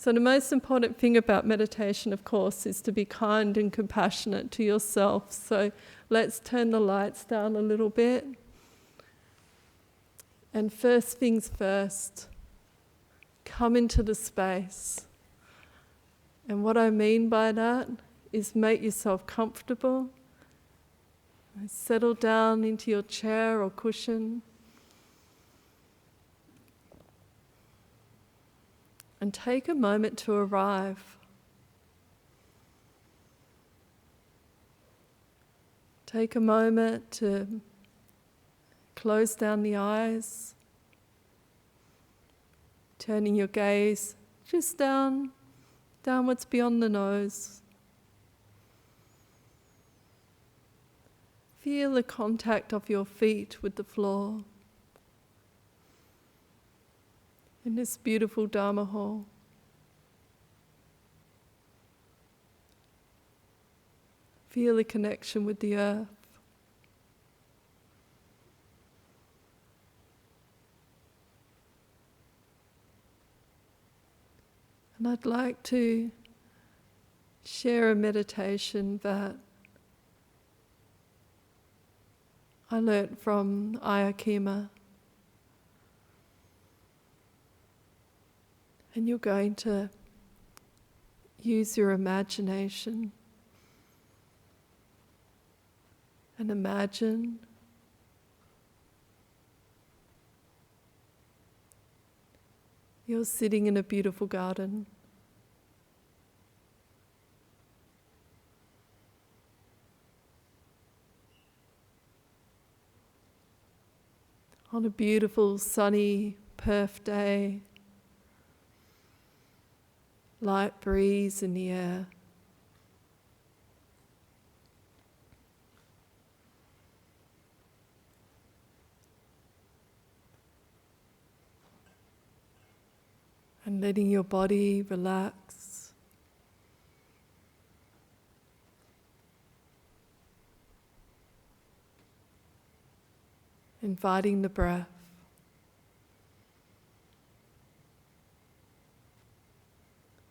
So the most important thing about meditation, of course, is to be kind and compassionate to yourself. So let's turn the lights down a little bit. And first things first, come into the space. And what I mean by that is make yourself comfortable. Settle down into your chair or cushion. And take a moment to arrive. Take a moment to close down the eyes, turning your gaze just downwards beyond the nose. Feel the contact of your feet with the floor in this beautiful Dhamma hall. Feel the connection with the earth. And I'd like to share a meditation that I learnt from Ayakema. And you're going to use your imagination and imagine you're sitting in a beautiful garden. On a beautiful sunny Perth day, light breeze in the air. And letting your body relax. Inviting the breath.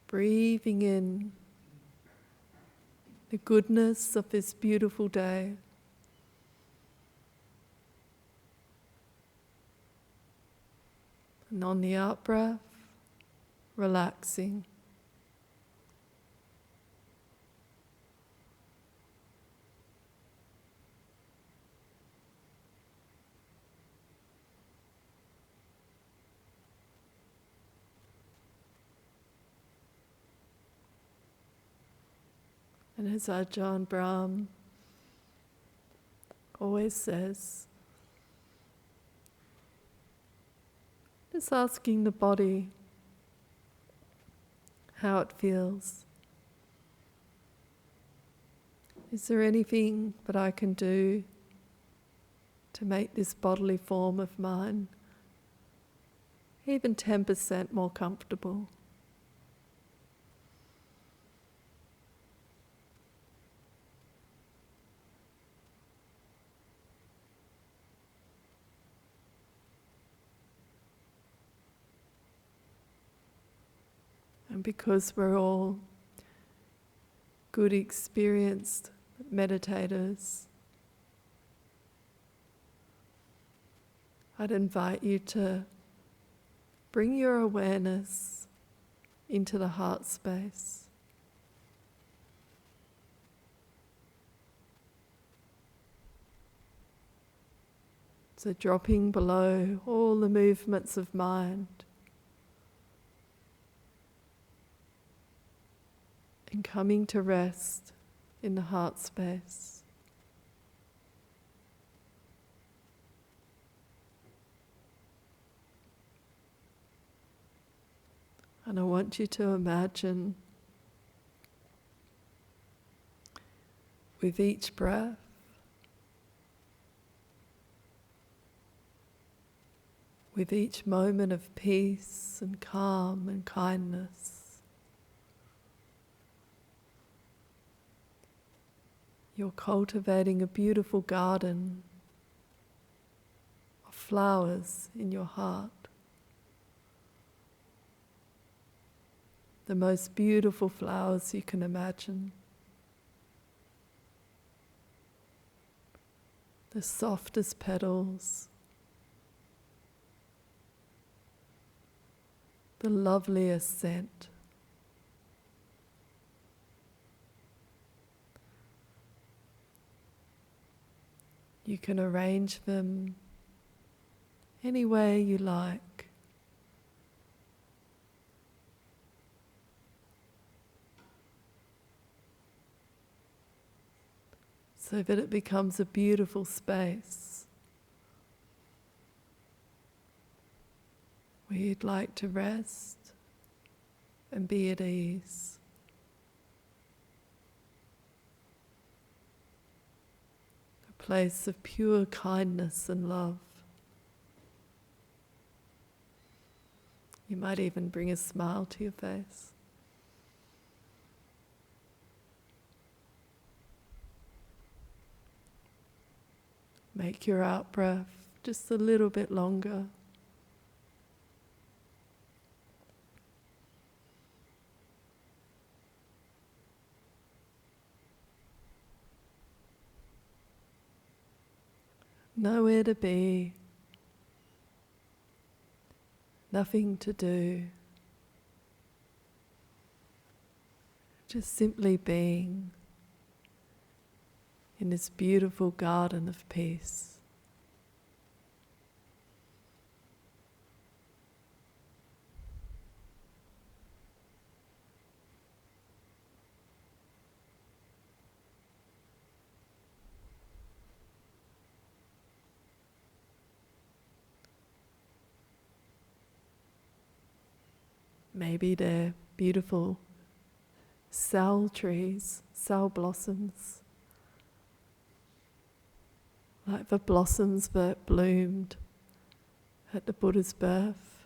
Breathing in the goodness of this beautiful day. And on the out-breath, relaxing. And as Ajahn Brahm always says, just asking the body how it feels. Is there anything that I can do to make this bodily form of mine even 10% more comfortable? And because we're all good, experienced meditators, I'd invite you to bring your awareness into the heart space. So dropping below all the movements of mind, and coming to rest in the heart space. And I want you to imagine with each breath, with each moment of peace and calm and kindness, you're cultivating a beautiful garden of flowers in your heart the most beautiful flowers you can imagine. The softest petals, the loveliest scent. You can arrange them any way you like. So that it becomes a beautiful space where you'd like to rest and be at ease. A place of pure kindness and love. You might even bring a smile to your face. Make your out-breath just a little bit longer. Nowhere to be, nothing to do, just simply being in this beautiful garden of peace. Maybe they're beautiful sal trees, sal blossoms, like the blossoms that bloomed at the Buddha's birth.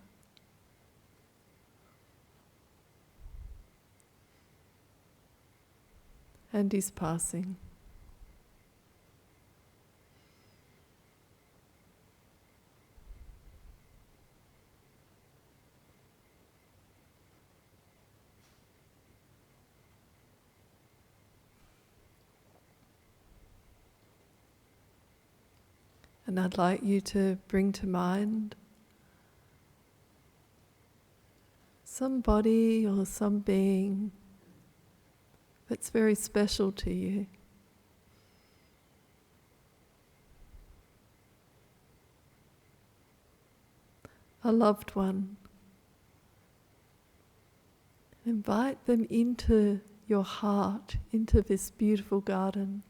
And his passing. And I'd like you to bring to mind somebody or some being that's very special to you. A loved one. Invite them into your heart, into this beautiful garden.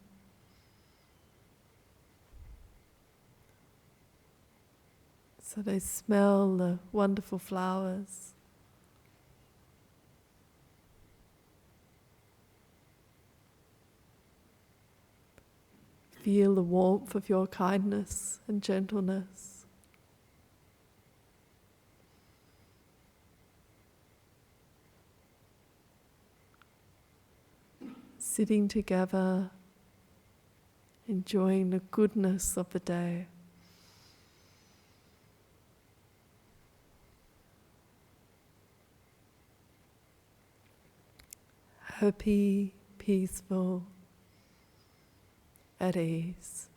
So they smell the wonderful flowers. Feel the warmth of your kindness and gentleness. Sitting together, enjoying the goodness of the day. Happy, peaceful, at ease.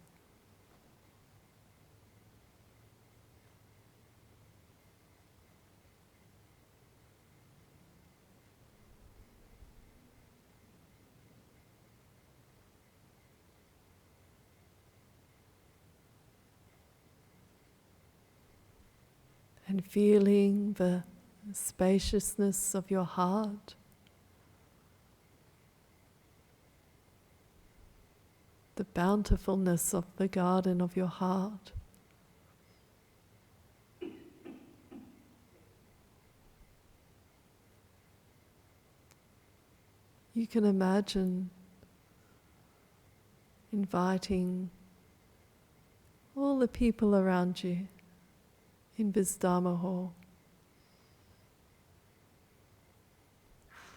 And feeling the spaciousness of your heart. The bountifulness of the garden of your heart. You can imagine inviting all the people around you in this Dhamma hall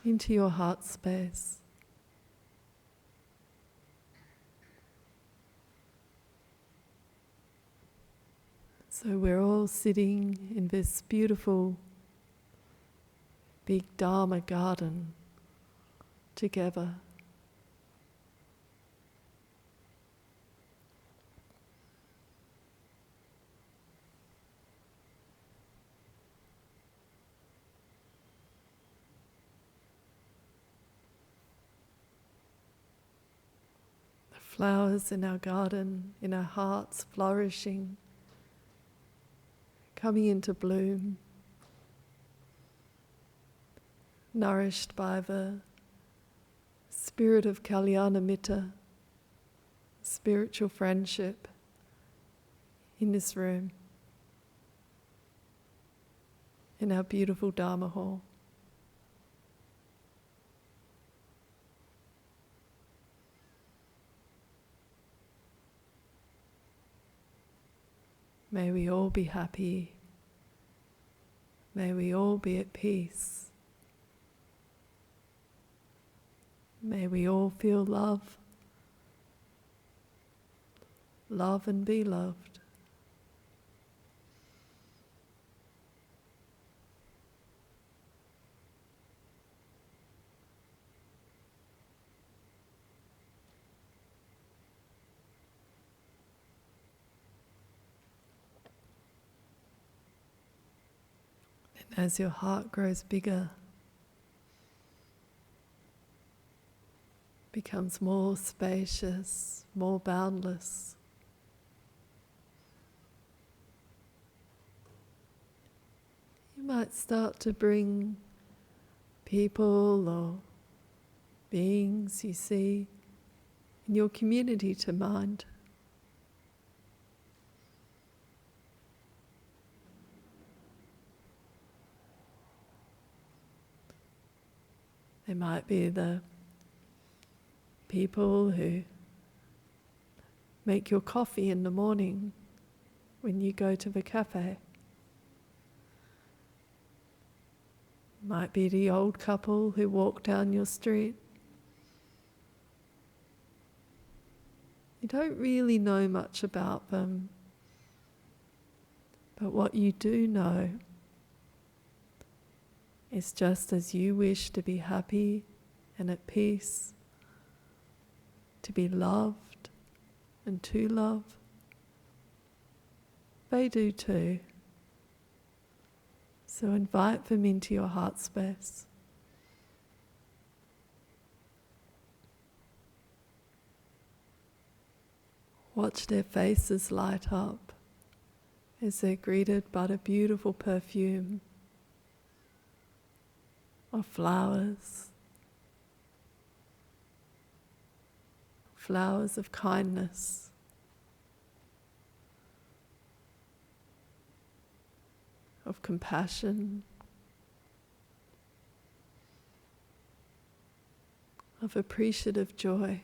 into your heart space. So we're all sitting in this beautiful, big Dharma garden together. Flowers in our garden, in our hearts, flourishing, coming into bloom, nourished by the spirit of Kalyanamitta, spiritual friendship in this room, in our beautiful Dharma hall. May we all be happy. May we all be at peace. May we all feel love. Love and be loved. As your heart grows bigger, becomes more spacious, more boundless, you might start to bring people or beings you see in your community to mind. They might be the people who make your coffee in the morning when you go to the cafe. Might be the old couple who walk down your street. You don't really know much about them, but what you do know is just as you wish to be happy and at peace, to be loved and to love, they do too. So invite them into your heart space. Watch their faces light up as they're greeted by the beautiful perfume of flowers, flowers of kindness, of compassion, of appreciative joy.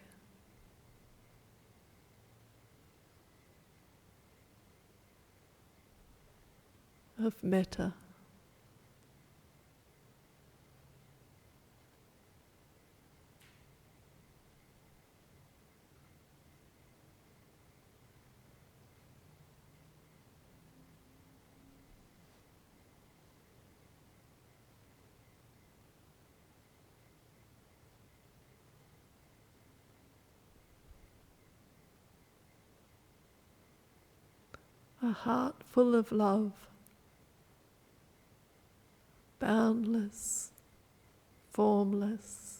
Of metta. A heart full of love, boundless, formless.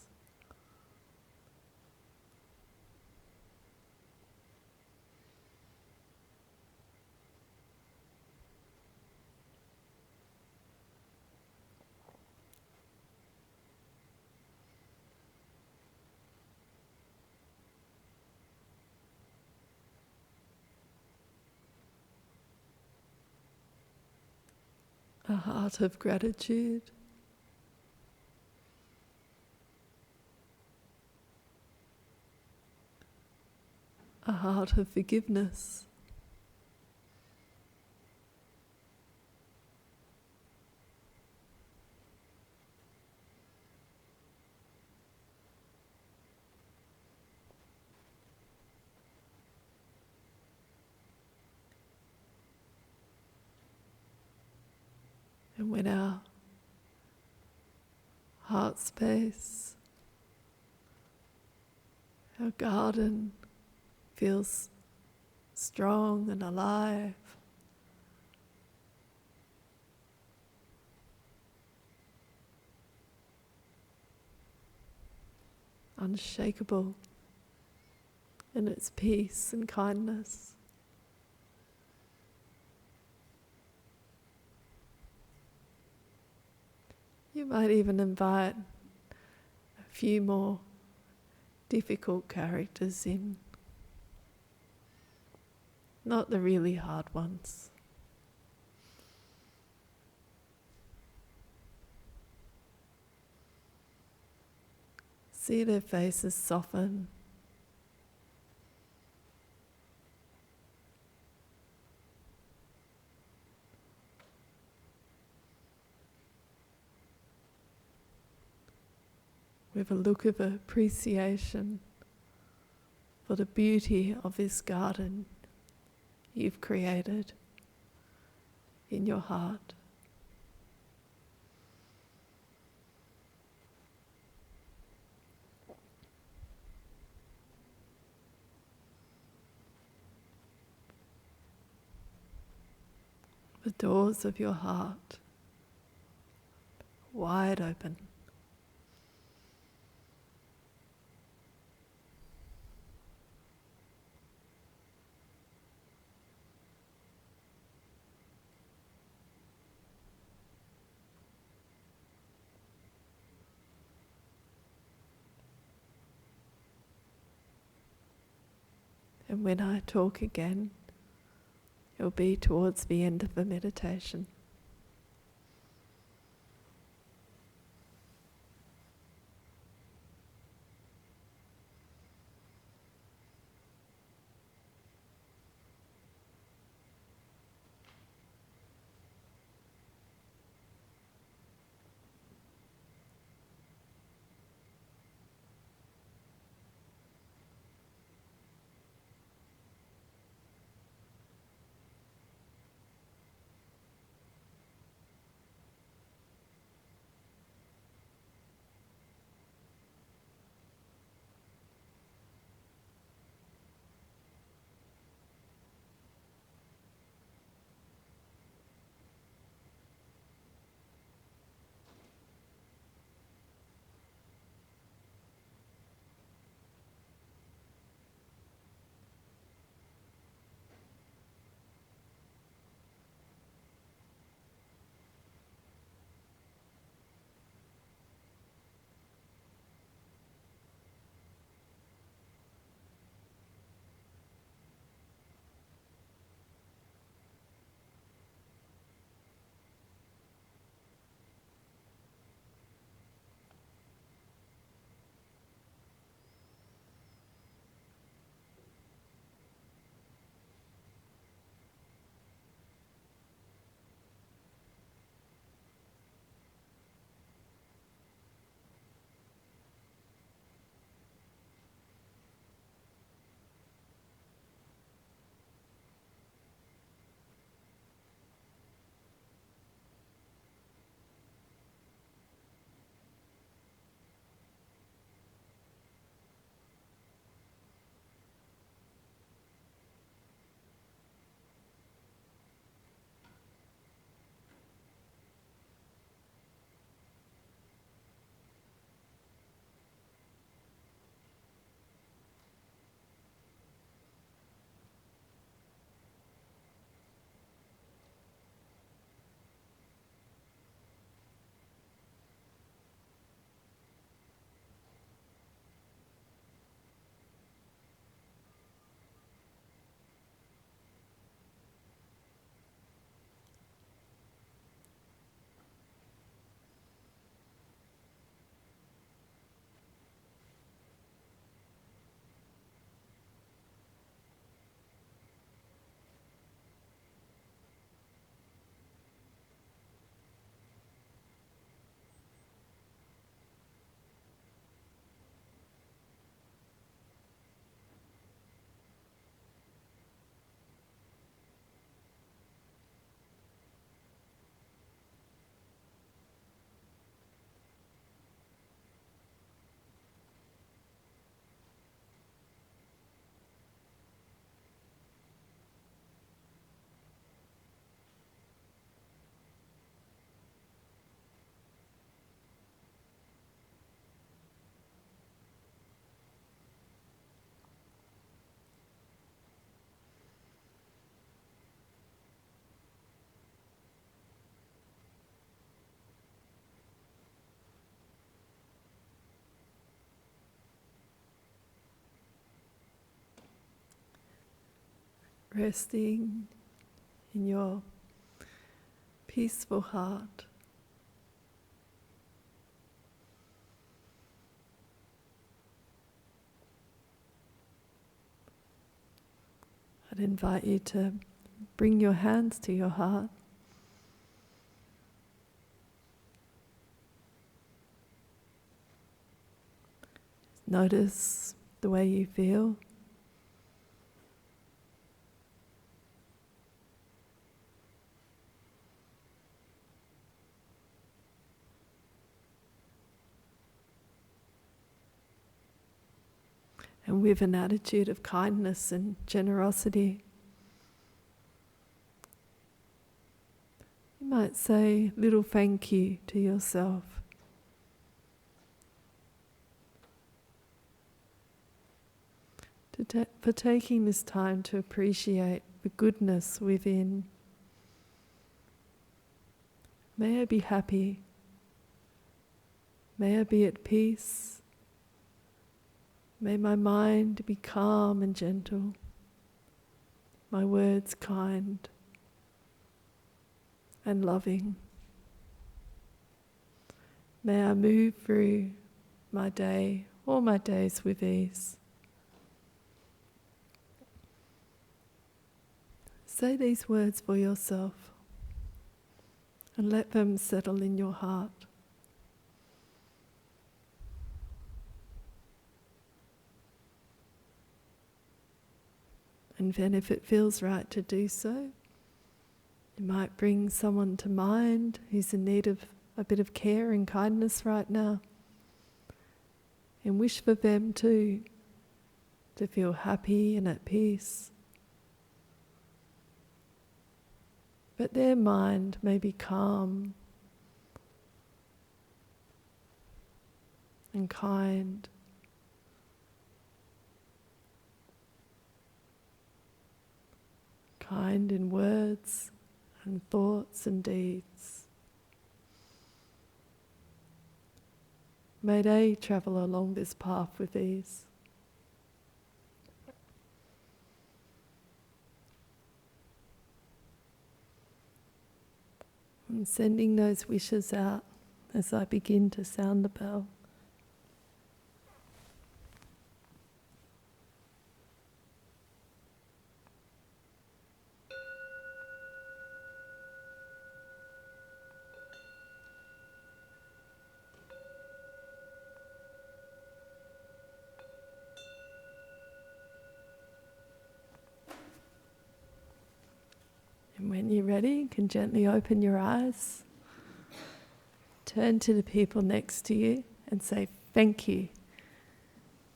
A heart of gratitude, a heart of forgiveness, and when our heart space, our garden feels strong and alive. Unshakable in its peace and kindness. You might even invite a few more difficult characters in, not the really hard ones. See their faces soften. With a look of appreciation for the beauty of this garden you've created in your heart. The doors of your heart wide open. And when I talk again, it'll be towards the end of the meditation. resting in your peaceful heart. I'd invite you to bring your hands to your heart. Notice the way you feel. And with an attitude of kindness and generosity, you might say a little thank you to yourself. For taking this time to appreciate the goodness within. May I be happy. May I be at peace. May my mind be calm and gentle. My words kind and loving. May I move through my day, all my days with ease. Say these words for yourself and let them settle in your heart. And then if it feels right to do so, you might bring someone to mind who's in need of a bit of care and kindness right now, and wish for them too to feel happy and at peace. But their mind may be calm and kind. Kind in words and thoughts and deeds. May they travel along this path with ease. I'm sending those wishes out as I begin to sound the bell. And when you're ready, you can gently open your eyes, turn to the people next to you and say, thank you.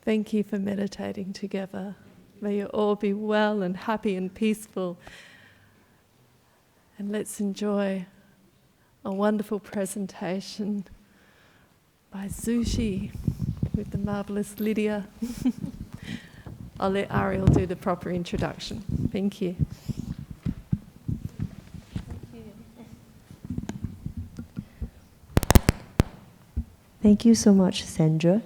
Thank you for meditating together. May you all be well and happy and peaceful. And let's enjoy a wonderful presentation by Sushi with the marvelous Lydia. I'll let Ariel do the proper introduction. Thank you. Thank you so much, Sandra.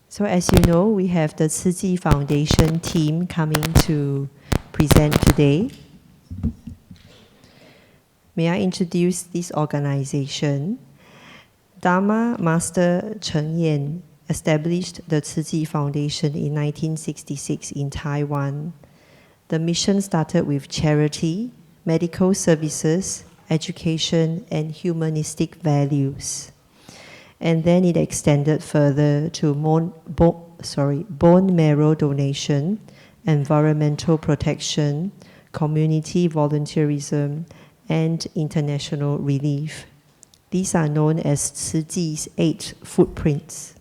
So as you know, we have the Tzu Chi Foundation team coming to present today. May I introduce this organization? Dhamma Master Cheng Yen established the Tzu Chi Foundation in 1966 in Taiwan. The mission started with charity, medical services, education, and humanistic values. And then it extended further to bone marrow donation, environmental protection, community volunteerism, and international relief. These are known as Tzu Chi's 8 footprints.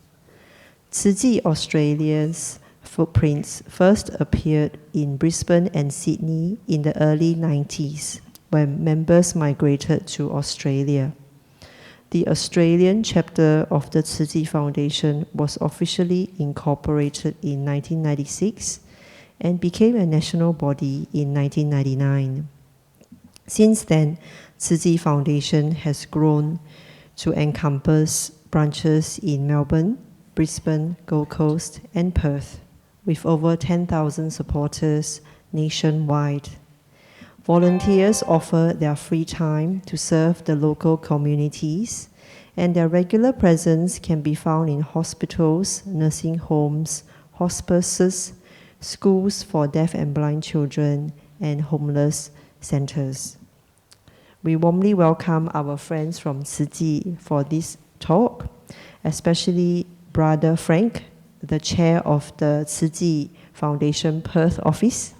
Tzu Chi Australia's footprints first appeared in Brisbane and Sydney in the early 90s when members migrated to Australia. The Australian chapter of the Tzu Chi Foundation was officially incorporated in 1996 and became a national body in 1999. Since then, Tzu Chi Foundation has grown to encompass branches in Melbourne, Brisbane, Gold Coast, and Perth, with over 10,000 supporters nationwide. Volunteers offer their free time to serve the local communities, and their regular presence can be found in hospitals, nursing homes, hospices, schools for deaf and blind children, and homeless centers. We warmly welcome our friends from Tzu Chi for this talk, especially Brother Frank, the chair of the Tzu Chi Foundation Perth office.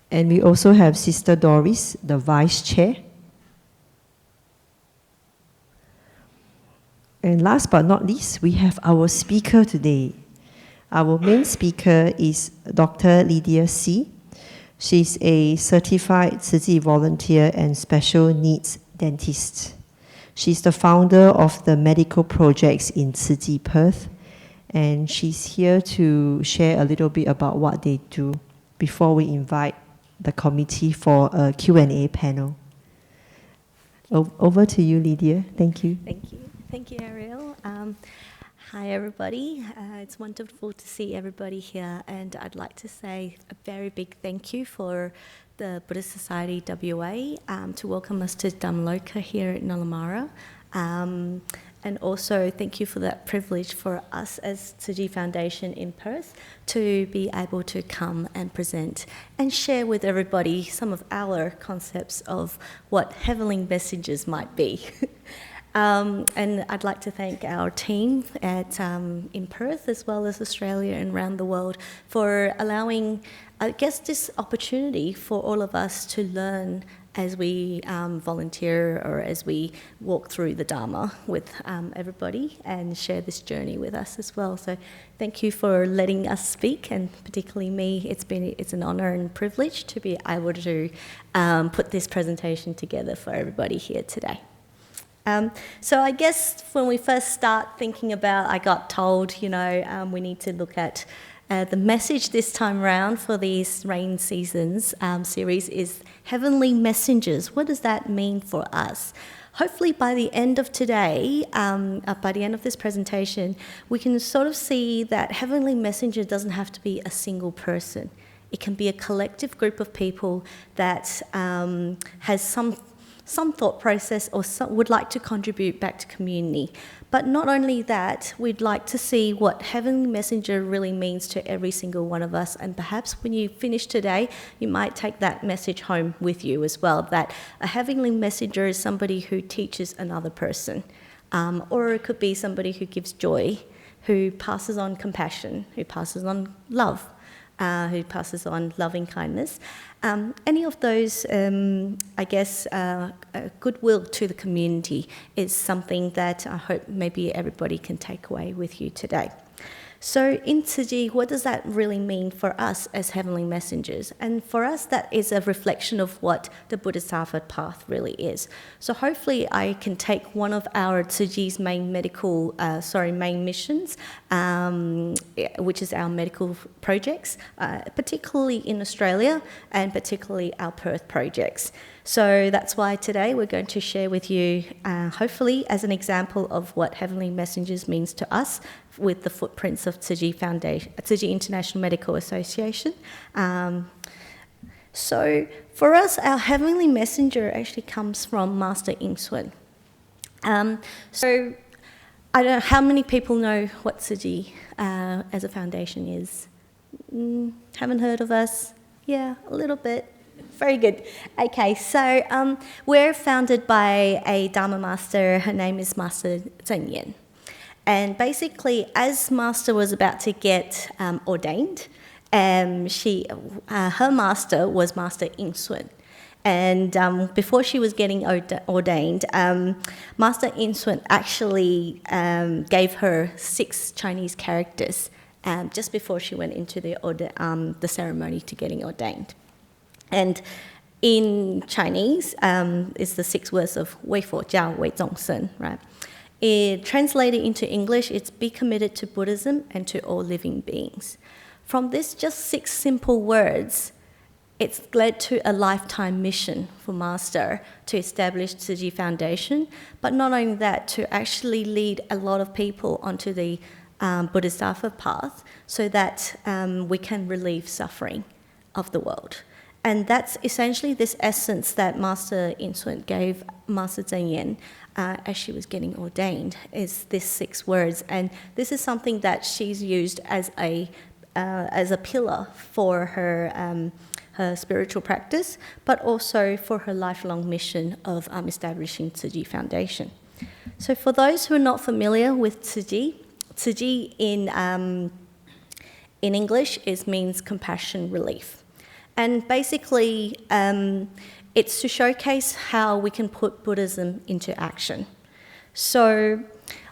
And we also have Sister Doris, the vice chair. And last but not least, we have our speaker today. Our main speaker is Dr. Lydia C. She's a certified Tzu Chi volunteer and special needs dentist. She's the founder of the medical projects in Tzu Chi Perth, and she's here to share a little bit about what they do before we invite the committee for a Q&A panel. Over to you, Lydia. Thank you. Thank you. Thank you, Ariel. Hi, everybody. It's wonderful to see everybody here, and I'd like to say a very big thank you for the Buddhist Society WA to welcome us to Dhammaloka here at Nullamara. And also thank you for that privilege for us as Tzu Chi Foundation in Perth to be able to come and present and share with everybody some of our concepts of what heavenly messages might be. And I'd like to thank our team in Perth as well as Australia and around the world for allowing, I guess, this opportunity for all of us to learn as we volunteer or as we walk through the Dhamma with everybody and share this journey with us as well. So thank you for letting us speak, and particularly me. It's an honour and privilege to be able to put this presentation together for everybody here today. So I guess when we first start thinking about, I got told, we need to look at the message this time around for these rain seasons series is heavenly messengers. What does that mean for us? Hopefully by the end of today, by the end of this presentation, we can sort of see that heavenly messenger doesn't have to be a single person. It can be a collective group of people that has some thought process or would like to contribute back to community. But not only that, we'd like to see what heavenly messenger really means to every single one of us, and perhaps when you finish today, you might take that message home with you as well, that a heavenly messenger is somebody who teaches another person, or it could be somebody who gives joy, who passes on compassion, who passes on love, who passes on loving kindness. Any of those, goodwill to the community is something that I hope maybe everybody can take away with you today. So in Tzu Chi, what does that really mean for us as heavenly messengers? And for us, that is a reflection of what the Bodhisattva path really is. So hopefully I can take one of our Tzu Chi's main missions, which is our medical projects, particularly in Australia and particularly our Perth projects. So that's why today we're going to share with you, hopefully as an example of what heavenly messengers means to us, with the footprints of Tzu Chi Foundation, Tzu Chi International Medical Association. So for us, our heavenly messenger actually comes from Master Yin Sun. So I don't know how many people know what Tzu Chi as a foundation is. Haven't heard of us? Yeah, a little bit. Very good. Okay, so we're founded by a Dhamma master. Her name is Master Zheng Yan. And basically, as Master was about to get ordained, her master was Master Yin Sun. And before she was getting ordained, Master Yin Sun actually gave her 6 Chinese characters just before she went into the ceremony to getting ordained. And in Chinese, it's the 6 words of Wei Fo Jiao Wei Zong Sen, right? It translated into English, it's be committed to Buddhism and to all living beings. From this just 6 simple words, it's led to a lifetime mission for Master to establish Tzu Chi Foundation, but not only that, to actually lead a lot of people onto the Bodhisattva path so that we can relieve suffering of the world. And that's essentially this essence that Master Insuant gave Master Zheng Yen as she was getting ordained, is this 6 words. And this is something that she's used as a pillar for her spiritual practice, but also for her lifelong mission of establishing Tzu Chi Foundation. So for those who are not familiar with Tzu Chi in English means compassion relief. And basically, it's to showcase how we can put Buddhism into action. So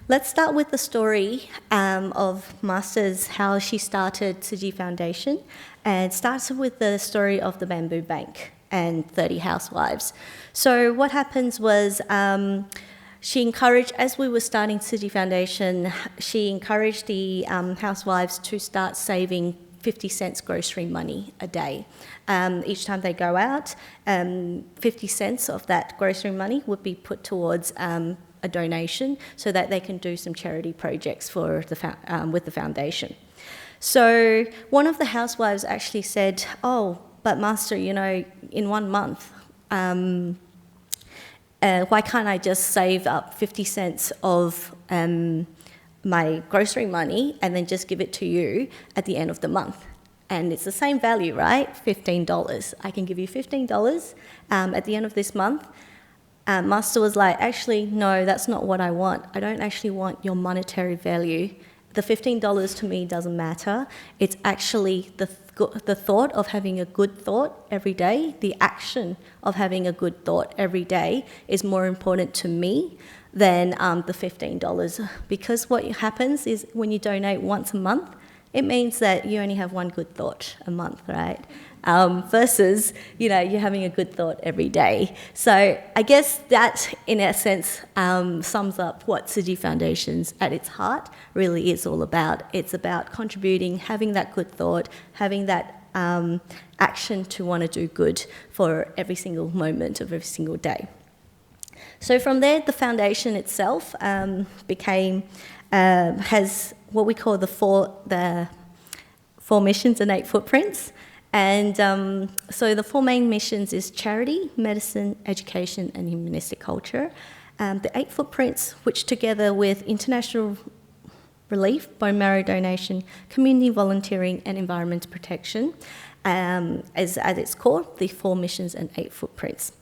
let's start with the story of Master's, how she started Tzu Chi Foundation. And it starts with the story of the Bamboo Bank and 30 housewives. So what happens was she encouraged, as we were starting Tzu Chi Foundation, she encouraged the housewives to start saving 50 cents grocery money a day. Each time they go out, 50 cents of that grocery money would be put towards a donation so that they can do some charity projects for with the foundation. So one of the housewives actually said, "Oh, but Master, you know, in 1 month, why can't I just save up 50 cents of my grocery money and then just give it to you at the end of the month? And it's the same value, right? $15. I can give you $15 at the end of this month." Master was like, "Actually, no, that's not what I want. I don't actually want your monetary value. The $15 to me doesn't matter. It's actually the thought of having a good thought every day, the action of having a good thought every day is more important to me than the $15. Because what happens is when you donate once a month, it means that you only have one good thought a month, right? Versus, you know, you're having a good thought every day. So I guess that, in essence, sums up what Tzu Chi Foundation's at its heart really is all about. It's about contributing, having that good thought, having that action to want to do good for every single moment of every single day. So from there, the foundation itself has what we call the four missions and 8 footprints. And so the 4 main missions is charity, medicine, education, and humanistic culture. The 8 footprints, which together with international relief, bone marrow donation, community volunteering, and environmental protection, is at its core the 4 missions and 8 footprints.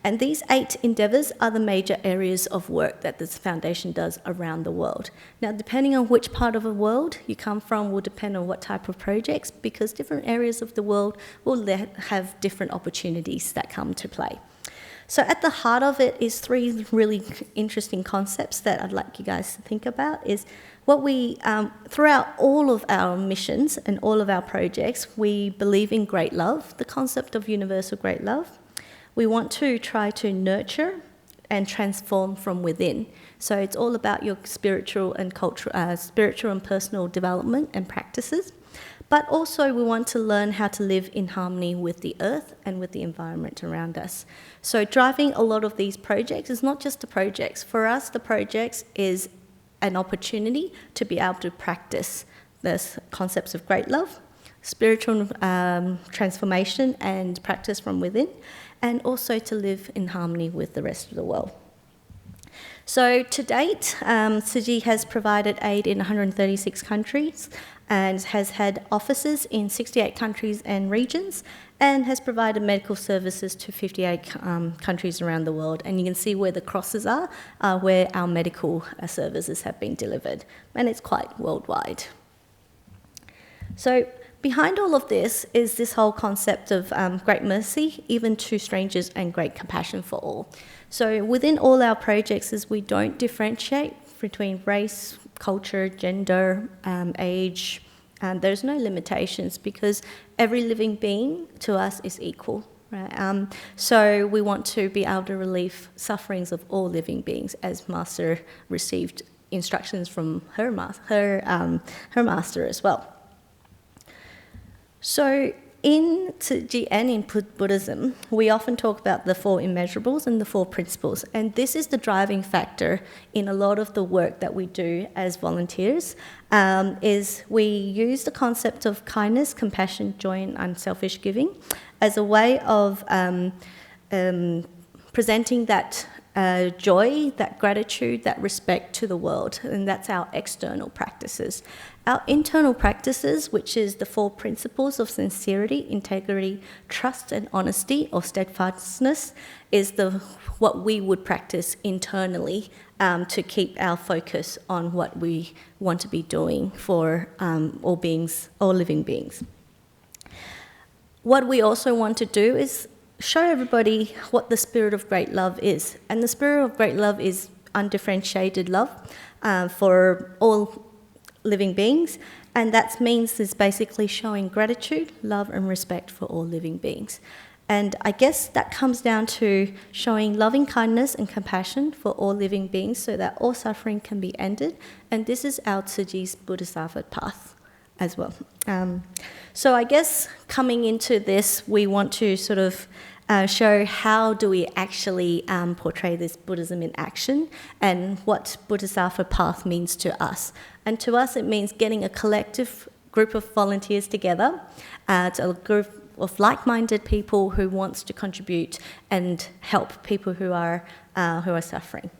And these 8 endeavours are the major areas of work that this foundation does around the world. Now, depending on which part of the world you come from will depend on what type of projects, because different areas of the world will have different opportunities that come to play. So at the heart of it is 3 really interesting concepts that I'd like you guys to think about. Is what we, throughout all of our missions and all of our projects, we believe in great love, the concept of universal great love. We want to try to nurture and transform from within. So it's all about your spiritual and personal development and practices. But also we want to learn how to live in harmony with the earth and with the environment around us. So driving a lot of these projects is not just the projects. For us, the projects is an opportunity to be able to practice the concepts of great love, spiritual transformation and practice from within, and also to live in harmony with the rest of the world. So to date, Tzu Chi has provided aid in 136 countries and has had offices in 68 countries and regions, and has provided medical services to 58 countries around the world. And you can see where the crosses are where our medical services have been delivered, and it's quite worldwide. So behind all of this is this whole concept of great mercy, even to strangers, and great compassion for all. So within all our projects is we don't differentiate between race, culture, gender, age. There's no limitations because every living being to us is equal. Right? So we want to be able to relieve sufferings of all living beings, as Master received instructions from her master as well. So in Tzu and in Buddhism, we often talk about the 4 immeasurables and the 4 principles, and this is the driving factor in a lot of the work that we do as volunteers, is we use the concept of kindness, compassion, joy and unselfish giving as a way of presenting that joy, that gratitude, that respect to the world, and that's our external practices. Our internal practices, which is the 4 principles of sincerity, integrity, trust and honesty or steadfastness, is what we would practice internally to keep our focus on what we want to be doing for all living beings. What we also want to do is show everybody what the spirit of great love is. And the spirit of great love is undifferentiated love for all living beings. And that means is basically showing gratitude, love and respect for all living beings. And I guess that comes down to showing loving kindness and compassion for all living beings so that all suffering can be ended. And this is our Tzuji's Bodhisattva path as well. So I guess coming into this, we want to sort of show how do we actually portray this Buddhism in action and what Bodhisattva path means to us. And to us, it means getting a collective group of volunteers together, to a group of like-minded people who wants to contribute and help people who are suffering.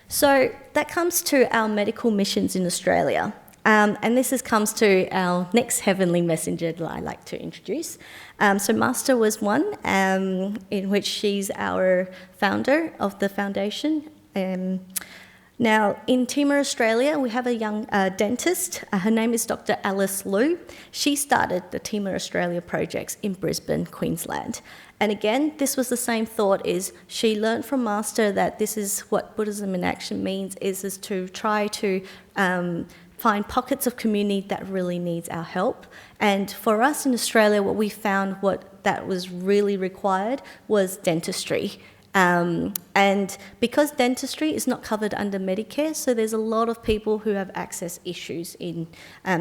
So that comes to our medical missions in Australia. And this comes to our next heavenly messenger that I like to introduce. So Master was one, in which she's our founder of the foundation. Now, in Timor, Australia, we have a young dentist. Her name is Dr. Alice Liu. She started the Timor Australia projects in Brisbane, Queensland. And again, this was the same thought, is she learned from Master that this is what Buddhism in action means, is to try to find pockets of community that really needs our help. And for us in Australia, what we found what that was really required was dentistry. And because dentistry is not covered under Medicare, so there's a lot of people who have access issues in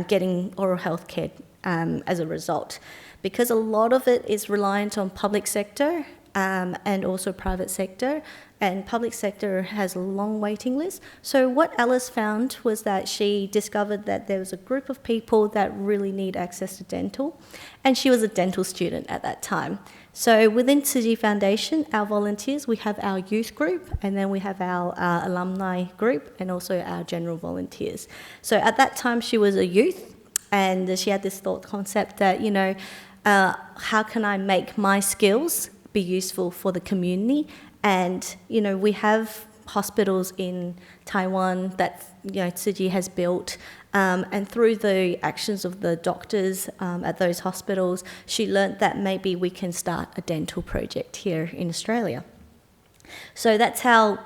getting oral health care as a result. Because a lot of it is reliant on public sector and also private sector, and public sector has a long waiting list. So what Alice found was that she discovered that there was a group of people that really need access to dental, and she was a dental student at that time. So within Tzu Foundation, our volunteers, we have our youth group, and then we have our alumni group, and also our general volunteers. So at that time, she was a youth, and she had this thought concept that, how can I make my skills be useful for the community? And, we have hospitals in Taiwan that, Tzu has built. And through the actions of the doctors at those hospitals, she learnt that maybe we can start a dental project here in Australia. So that's how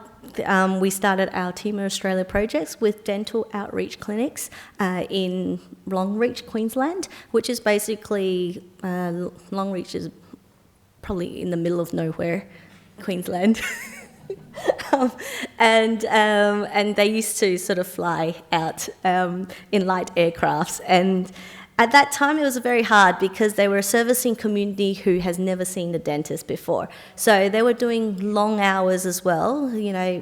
we started our Timor Australia projects with dental outreach clinics in Longreach, Queensland, which is basically, Longreach is probably in the middle of nowhere, Queensland. And they used to sort of fly out in light aircrafts. And at that time, it was very hard because they were servicing community who has never seen a dentist before. So they were doing long hours as well,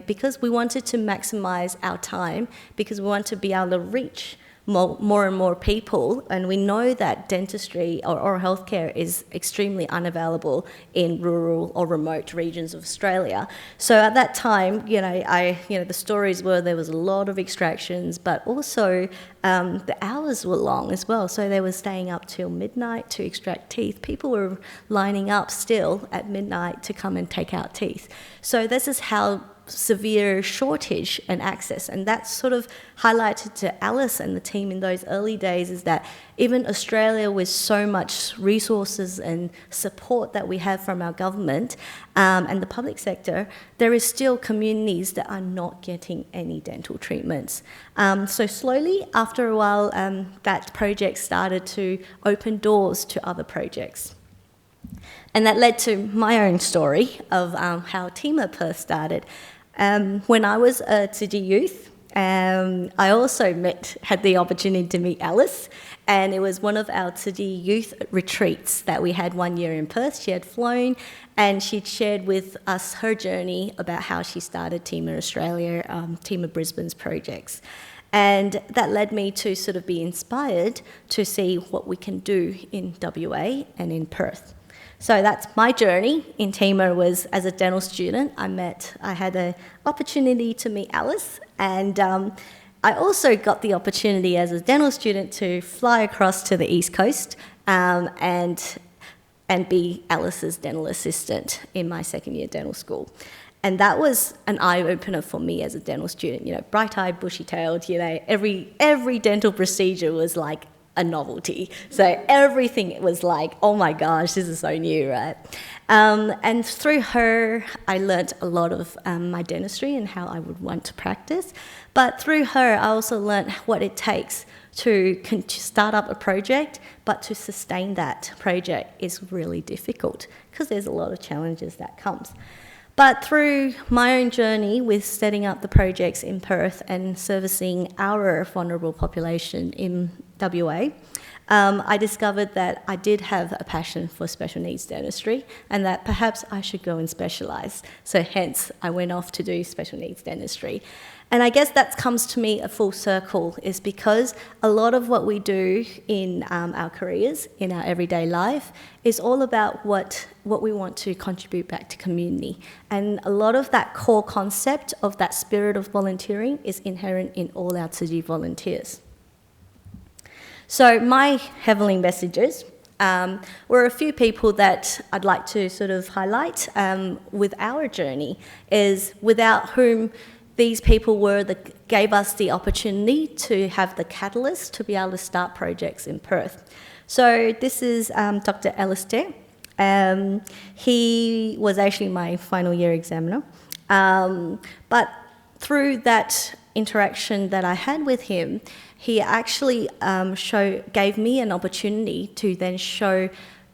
because we wanted to maximise our time, because we want to be able to reach more and more people, and we know that dentistry or oral health care is extremely unavailable in rural or remote regions of Australia. So at that time, the stories were there was a lot of extractions, but also the hours were long as well. So they were staying up till midnight to extract teeth. People were lining up still at midnight to come and take out teeth. So this is how severe shortage and access, and that's sort of highlighted to Alice and the team in those early days, is that even Australia, with so much resources and support that we have from our government and the public sector, there is still communities that are not getting any dental treatments. So slowly, after a while, that project started to open doors to other projects. And that led to my own story of how Timor Perth started. When I was a Tzu youth, I also had the opportunity to meet Alice, and it was one of our Tsuji youth retreats that we had one year in Perth. She had flown, and she'd shared with us her journey about how she started Team Australia, Team Brisbane's projects. And that led me to sort of be inspired to see what we can do in WA and in Perth. So that's my journey in Teamer. Was as a dental student. I had an opportunity to meet Alice, and I also got the opportunity as a dental student to fly across to the East Coast and be Alice's dental assistant in my second year dental school. And that was an eye-opener for me as a dental student. You know, bright-eyed, bushy-tailed, you know, every dental procedure was like a novelty. So everything was like, oh my gosh, this is so new, right? And through her, I learnt a lot of my dentistry and how I would want to practice. But through her, I also learnt what it takes to start up a project, but to sustain that project is really difficult because there's a lot of challenges that comes. But through my own journey with setting up the projects in Perth and servicing our vulnerable population in WA, I discovered that I did have a passion for special needs dentistry and that perhaps I should go and specialise. So hence, I went off to do special needs dentistry. And I guess that comes to me a full circle is because a lot of what we do in our careers, in our everyday life, is all about what we want to contribute back to community. And a lot of that core concept of that spirit of volunteering is inherent in all our Tsuji volunteers. So my heavenly messages were a few people that I'd like to sort of highlight with our journey, is without whom these people gave us the opportunity to have the catalyst to be able to start projects in Perth. So this is Dr. Alistair. He was actually my final year examiner. But through that interaction that I had with him, he actually gave me an opportunity to then show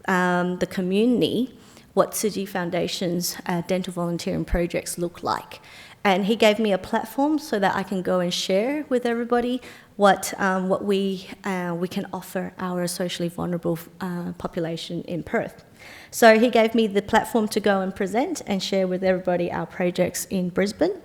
the community what Tsuji Foundation's dental volunteering projects look like. And he gave me a platform so that I can go and share with everybody what we can offer our socially vulnerable population in Perth. So he gave me the platform to go and present and share with everybody our projects in Brisbane.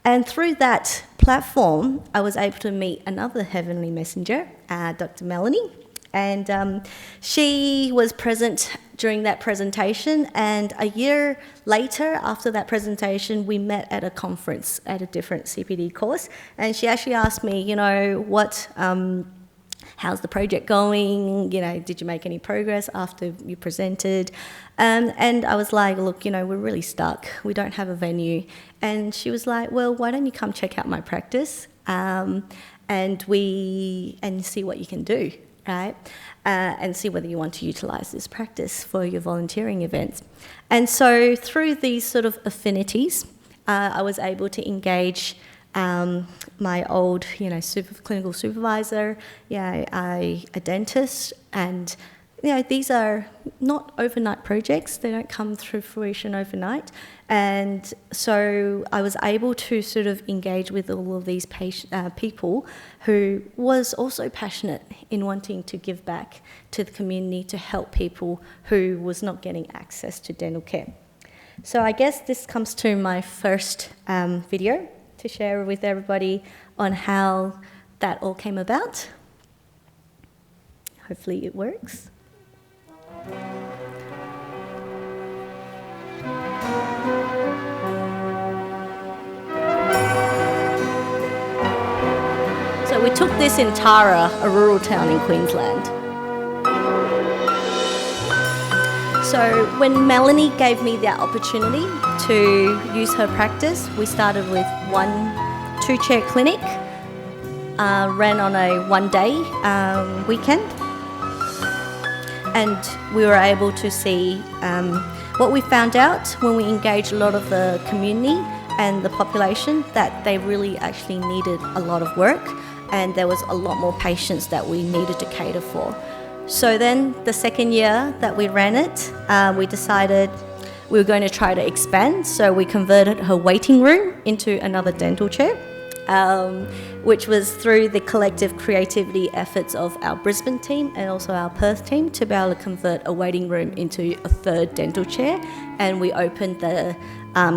And through that platform, I was able to meet another heavenly messenger, Dr. Melanie. And she was present during that presentation, and a year later, after that presentation, we met at a conference at a different CPD course, and she actually asked me, you know, how's the project going? You know, did you make any progress after you presented? And I was like, look, you know, we're really stuck. We don't have a venue. And she was like, well, why don't you come check out my practice and see what you can do, right? And see whether you want to utilise this practice for your volunteering events. And so through these sort of affinities, I was able to engage my old, you know, clinical supervisor, a dentist, and you know, these are not overnight projects. They don't come through fruition overnight. And so I was able to sort of engage with all of these people who was also passionate in wanting to give back to the community to help people who was not getting access to dental care. So I guess this comes to my first video to share with everybody on how that all came about. Hopefully it works. So we took this in Tara, a rural town in Queensland. So when Melanie gave me that opportunity to use her practice, we started with 2-chair clinic, ran on a one-day weekend, and we were able to see what we found out when we engaged a lot of the community and the population, that they really actually needed a lot of work, and there was a lot more patients that we needed to cater for. So then the second year that we ran it, we decided we were going to try to expand, so we converted her waiting room into another dental chair, which was through the collective creativity efforts of our Brisbane team and also our Perth team to be able to convert a waiting room into a third dental chair, and we opened the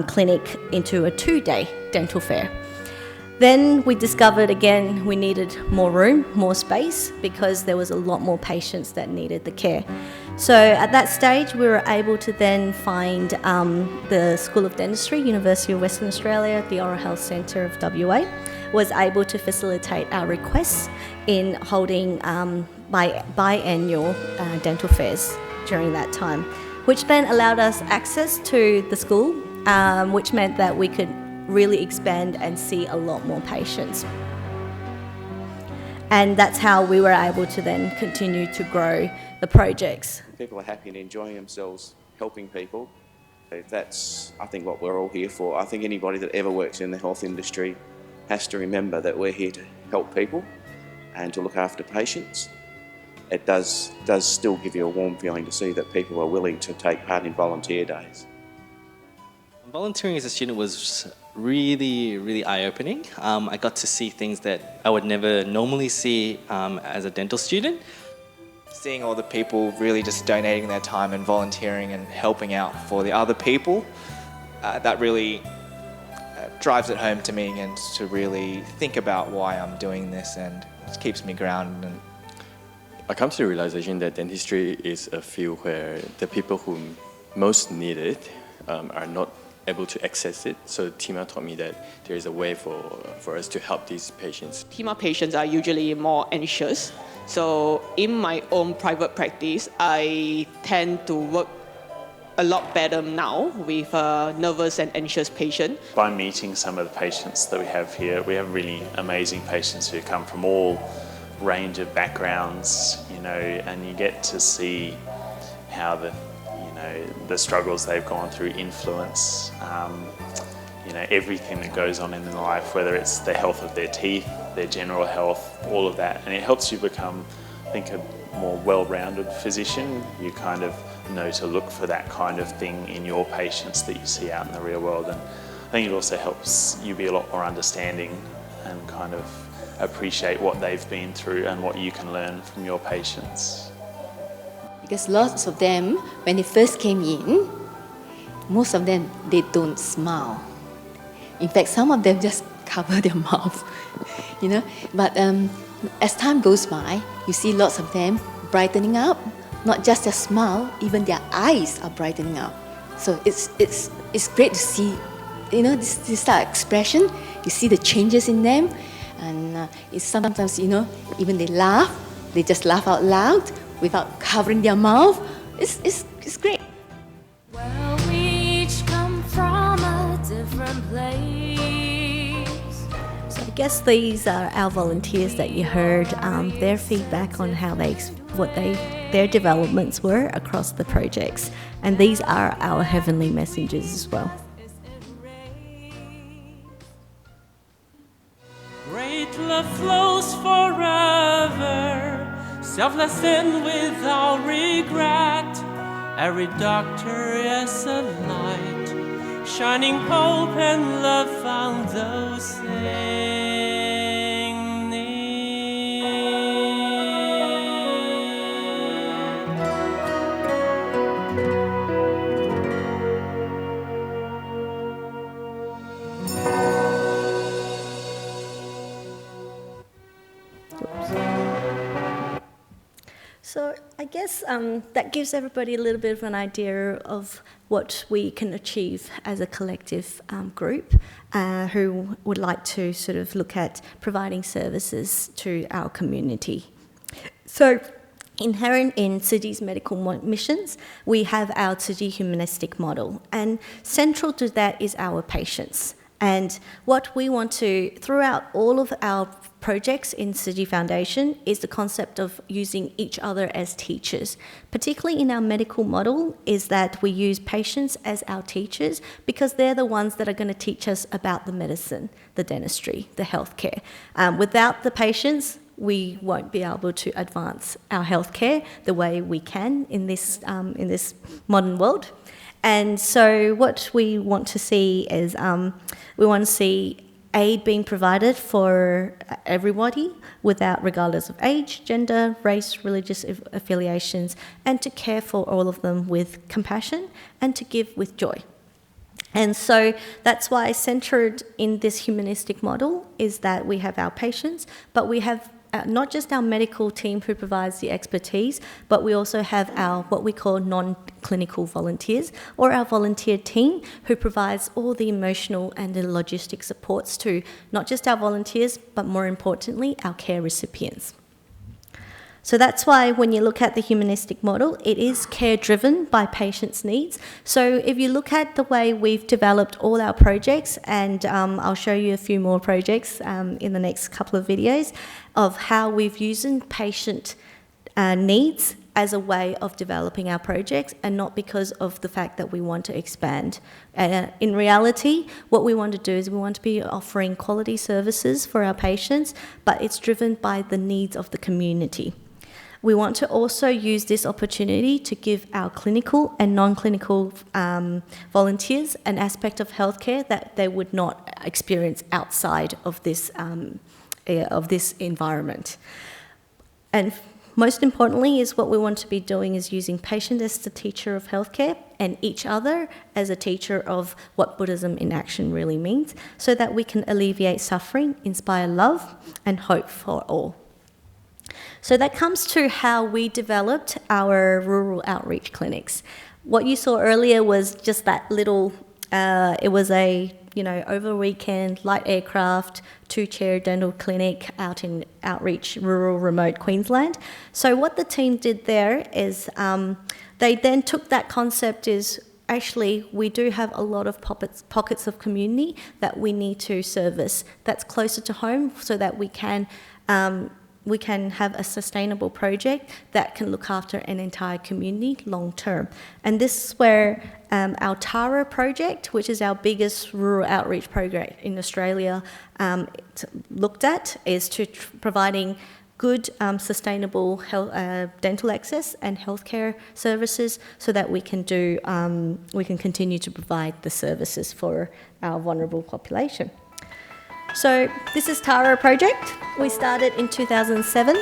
clinic into a 2-day dental fair. Then we discovered again we needed more room, more space, because there was a lot more patients that needed the care. So at that stage we were able to then find the School of Dentistry, University of Western Australia, the Oral Health Centre of WA, was able to facilitate our requests in holding biannual dental fairs during that time, which then allowed us access to the school, which meant that we could really expand and see a lot more patients. And that's how we were able to then continue to grow the projects. People are happy and enjoying themselves helping people. That's, I think, what we're all here for. I think anybody that ever works in the health industry has to remember that we're here to help people and to look after patients. It does still give you a warm feeling to see that people are willing to take part in volunteer days. Volunteering as a student was really eye-opening. I got to see things that I would never normally see as a dental student. Seeing all the people really just donating their time and volunteering and helping out for the other people, that really drives it home to me and to really think about why I'm doing this, and it keeps me grounded. And I come to the realization that dentistry is a field where the people who most need it are not able to access it. So Tima taught me that there is a way for us to help these patients. Tima patients are usually more anxious. So in my own private practice, I tend to work a lot better now with a nervous and anxious patient. By meeting some of the patients that we have here, we have really amazing patients who come from all range of backgrounds, and you get to see how the struggles they've gone through influence, everything that goes on in their life, whether it's the health of their teeth, their general health, all of that. And it helps you become, I think, a more well-rounded physician. You kind of know to look for that kind of thing in your patients that you see out in the real world. And I think it also helps you be a lot more understanding and kind of appreciate what they've been through and what you can learn from your patients. Because lots of them, when they first came in, most of them, they don't smile. In fact, some of them just cover their mouth, But as time goes by, you see lots of them brightening up. Not just their smile, even their eyes are brightening up. So it's great to see, this expression. You see the changes in them, and it's sometimes, even they laugh. They just laugh out loud without covering their mouth. It's great. Well, we each come from a different place. So I guess these are our volunteers that you heard, their feedback on how their developments were across the projects, and these are our heavenly messengers as well. Great love flows forever, selfless and without regret. Every doctor is a light, shining hope and love found those in need. So I guess that gives everybody a little bit of an idea of what we can achieve as a collective group who would like to sort of look at providing services to our community. So inherent in Tzuji's medical missions, we have our Tzuji humanistic model, and central to that is our patients. And what we want to, throughout all of our projects in Tzuji Foundation, is the concept of using each other as teachers. Particularly in our medical model is that we use patients as our teachers because they're the ones that are going to teach us about the medicine, the dentistry, the healthcare. Without the patients, we won't be able to advance our healthcare the way we can in this modern world. And so what we want to see is we want to see aid being provided for everybody regardless of age, gender, race, religious affiliations, and to care for all of them with compassion and to give with joy. And so that's why centered in this humanistic model is that we have our patients, but we have not just our medical team who provides the expertise, but we also have our what we call non-clinical volunteers, or our volunteer team, who provides all the emotional and the logistic supports to not just our volunteers, but more importantly, our care recipients. So that's why when you look at the humanistic model, it is care-driven by patients' needs. So if you look at the way we've developed all our projects, and I'll show you a few more projects in the next couple of videos, of how we've used patient needs as a way of developing our projects, and not because of the fact that we want to expand. In reality, what we want to do is we want to be offering quality services for our patients, but it's driven by the needs of the community. We want to also use this opportunity to give our clinical and non-clinical volunteers an aspect of healthcare that they would not experience outside of this environment. And most importantly is what we want to be doing is using patient as the teacher of healthcare and each other as a teacher of what Buddhism in action really means, so that we can alleviate suffering, inspire love and hope for all. So that comes to how we developed our rural outreach clinics. What you saw earlier was just that little, it was a, over a weekend, light aircraft, 2-chair dental clinic out in outreach, rural, remote Queensland. So what the team did there is they then took that concept is, actually, we do have a lot of pockets of community that we need to service that's closer to home, so that we can have a sustainable project that can look after an entire community long term. And this is where our Tara project, which is our biggest rural outreach program in Australia, looked at, is to providing good, sustainable health, dental access and healthcare services, so that we can continue to provide the services for our vulnerable population. So this is Tara project. We started in 2007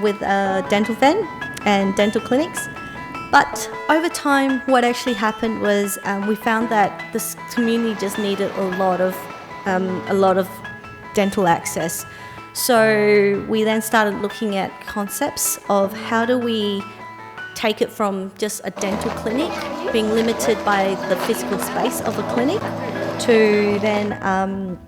with a dental van and dental clinics. But over time, what actually happened was we found that this community just needed a lot of dental access. So we then started looking at concepts of how do we take it from just a dental clinic, being limited by the physical space of a clinic, to then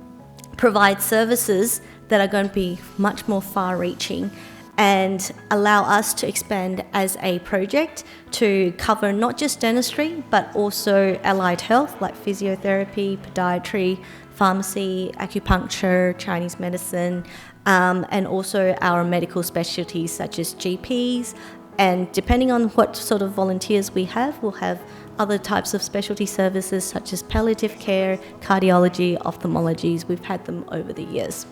provide services that are going to be much more far-reaching and allow us to expand as a project to cover not just dentistry, but also allied health like physiotherapy, podiatry, pharmacy, acupuncture, Chinese medicine, and also our medical specialties such as GPs. And depending on what sort of volunteers we have, we'll have other types of specialty services such as palliative care, cardiology, ophthalmologies. We've had them over the years.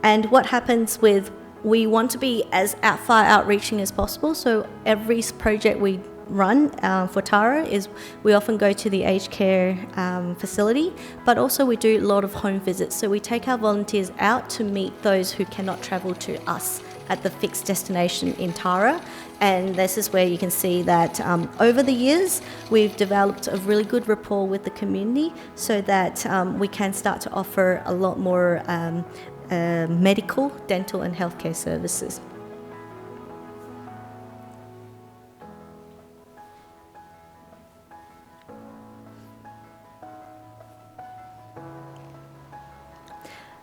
And what happens with, we want to be as far outreaching as possible. So every project we run for Tara is we often go to the aged care facility, but also we do a lot of home visits. So we take our volunteers out to meet those who cannot travel to us at the fixed destination in Tara. And this is where you can see that over the years, we've developed a really good rapport with the community, so that we can start to offer a lot more medical, dental and healthcare services.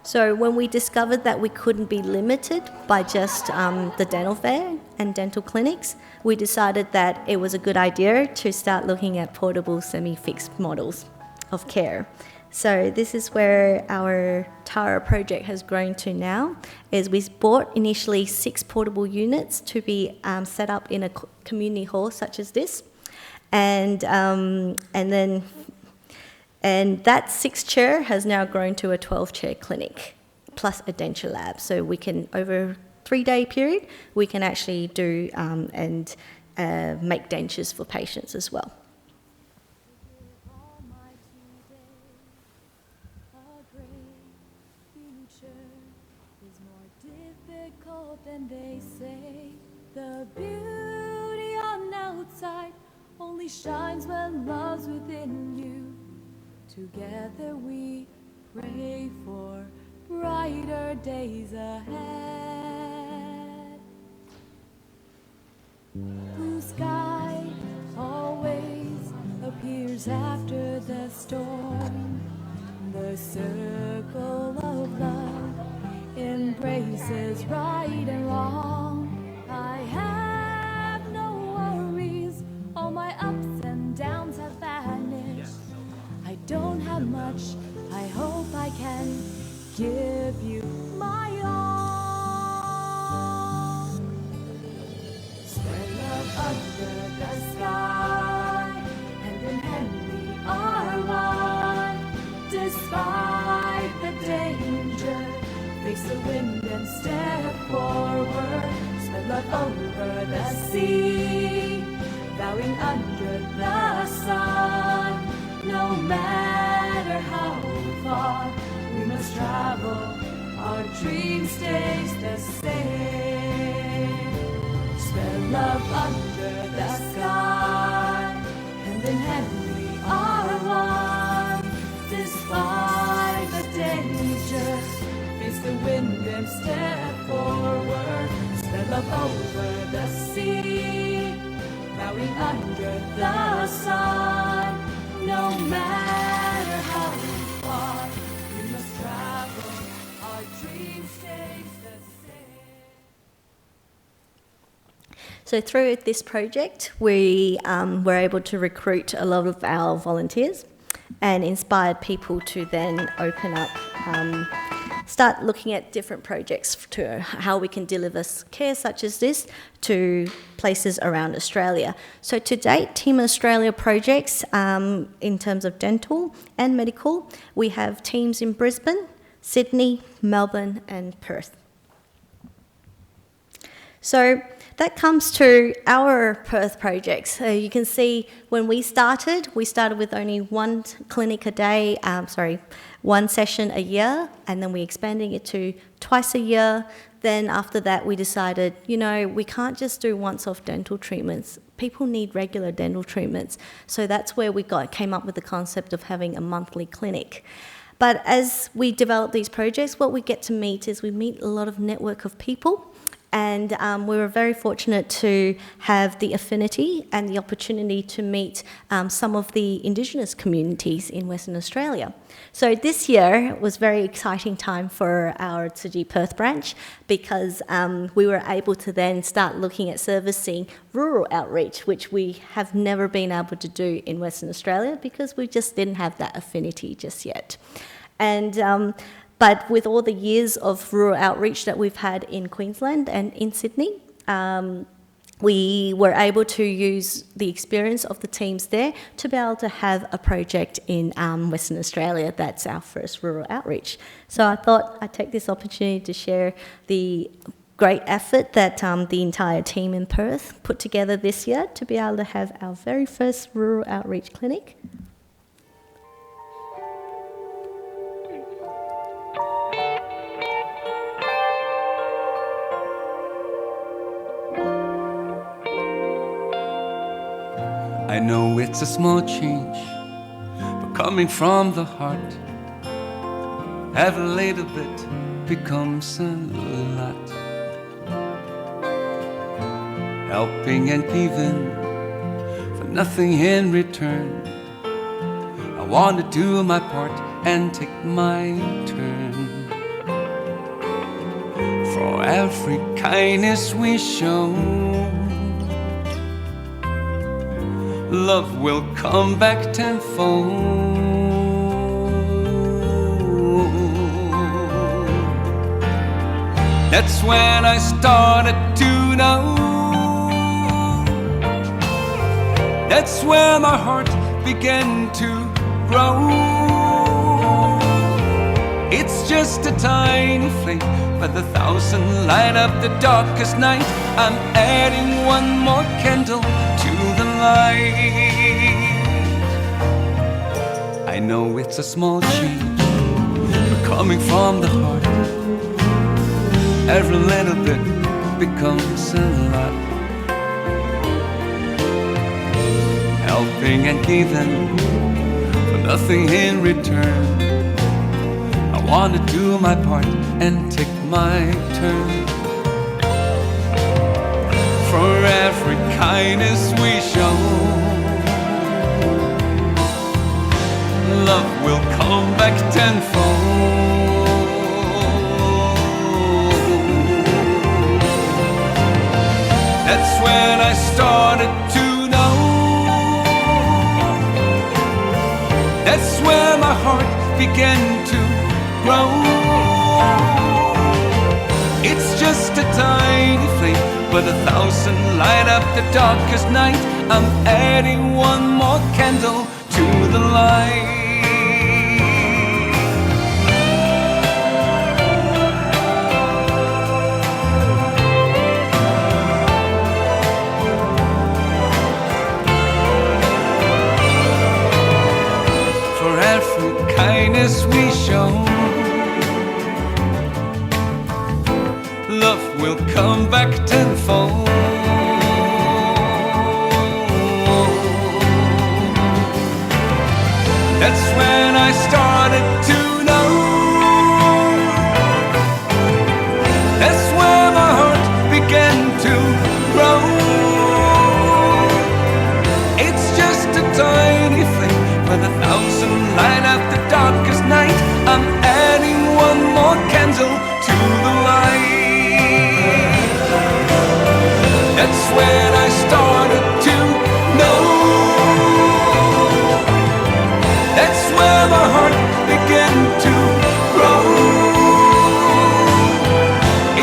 So when we discovered that we couldn't be limited by just the dental fair and dental clinics, we decided that it was a good idea to start looking at portable semi-fixed models of care. So this is where our Tara project has grown to now, is we bought initially 6 portable units to be set up in a community hall such as this. And that 6-chair has now grown to a 12-chair clinic, plus a denture lab. So we can, over a 3-day period, we can actually do and make dentures for patients as well. only shines when love's within you. Together we pray for brighter days ahead. Blue sky always appears after the storm. The circle of love embraces right and wrong. I have no worries, all my ups and downs have vanished. I don't have much, I hope I can give you my all. Spread love under the sky, hand in hand we are one. Despite the danger, face the wind and step forward. Spread love over the sea, bowing under the sun. No matter how far we must travel, our dream stays the same. Spread love under the sky, hand in hand we are one. Despite the danger, face the wind and step forward. Spread love over the sea, bowing under the sun. No matter how far we must travel, our dream stays the same. So through this project, we were able to recruit a lot of our volunteers and inspired people to then open up, start looking at different projects to how we can deliver care such as this to places around Australia. So to date, Team Australia projects in terms of dental and medical, we have teams in Brisbane, Sydney, Melbourne and Perth. So that comes to our Perth projects. So you can see when we started with only one clinic a day, one session a year, and then we're expanding it to twice a year. Then after that, we decided, we can't just do once-off dental treatments. People need regular dental treatments. So that's where we came up with the concept of having a monthly clinic. But as we develop these projects, what we get to meet is we meet a lot of network of people. And we were very fortunate to have the affinity and the opportunity to meet some of the Indigenous communities in Western Australia. So this year was a very exciting time for our Tsuji Perth branch because we were able to then start looking at servicing rural outreach, which we have never been able to do in Western Australia because we just didn't have that affinity just yet. And but with all the years of rural outreach that we've had in Queensland and in Sydney, we were able to use the experience of the teams there to be able to have a project in Western Australia. That's our first rural outreach. So I thought I'd take this opportunity to share the great effort that the entire team in Perth put together this year to be able to have our very first rural outreach clinic. I know it's a small change, but coming from the heart, every little bit becomes a lot. Helping and giving for nothing in return. I want to do my part and take my turn. For every kindness we show, love will come back tenfold. That's when I started to know. That's where my heart began to grow. It's just a tiny flame, but 1,000 light up the darkest night. I'm adding one more candle to the light. I know it's a small change, but coming from the heart, every little bit becomes a lot. helping and giving for nothing in return. I want to do my part and take my turn. For every kindness we show, love will come back tenfold. That's when I started to know. That's where my heart began to grow. It's just a tiny flame, but 1,000 light up the darkest night. I'm adding one more candle to the light. For every kindness we show, love will come back tenfold. That's when I started to know. That's where my heart began to grow. It's just a tiny flame, but 1,000 light up the darkest night. I'm adding one more candle to the light. That's when I started to know. That's where my heart began to grow.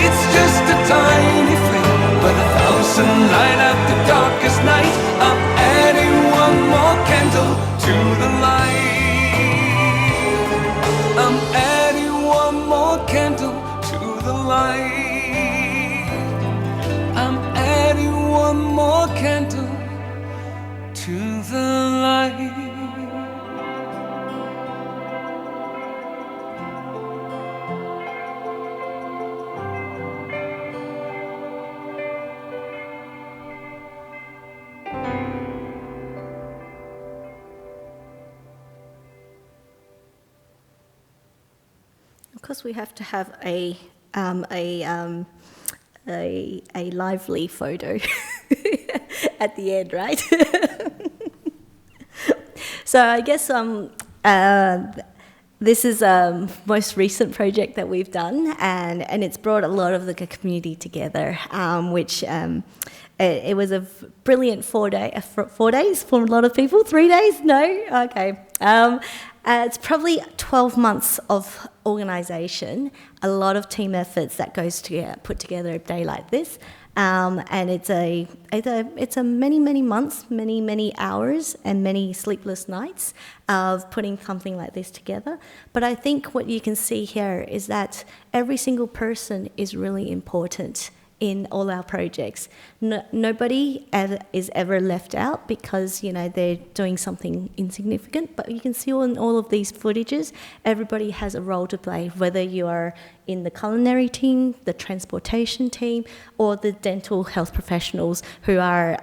It's just a tiny flame, but 1,000 light up the darkest night. I'm adding one more candle to the light. I'm adding one more candle to the light. I'm adding one more candle to the light. Of course, we have to have a lively photo at the end, right? So I guess this is a most recent project that we've done, and it's brought a lot of the community together, which it was a brilliant 4 days for a lot of people. 3 days? No? Okay. It's probably 12 months of organisation, a lot of team efforts that goes to put together a day like this, and it's a many months, many hours, and many sleepless nights of putting something like this together. But I think what you can see here is that every single person is really important in all our projects. Nobody is ever left out because, you know, they're doing something insignificant, but you can see in all of these footages, everybody has a role to play, whether you are in the culinary team, the transportation team, or the dental health professionals who are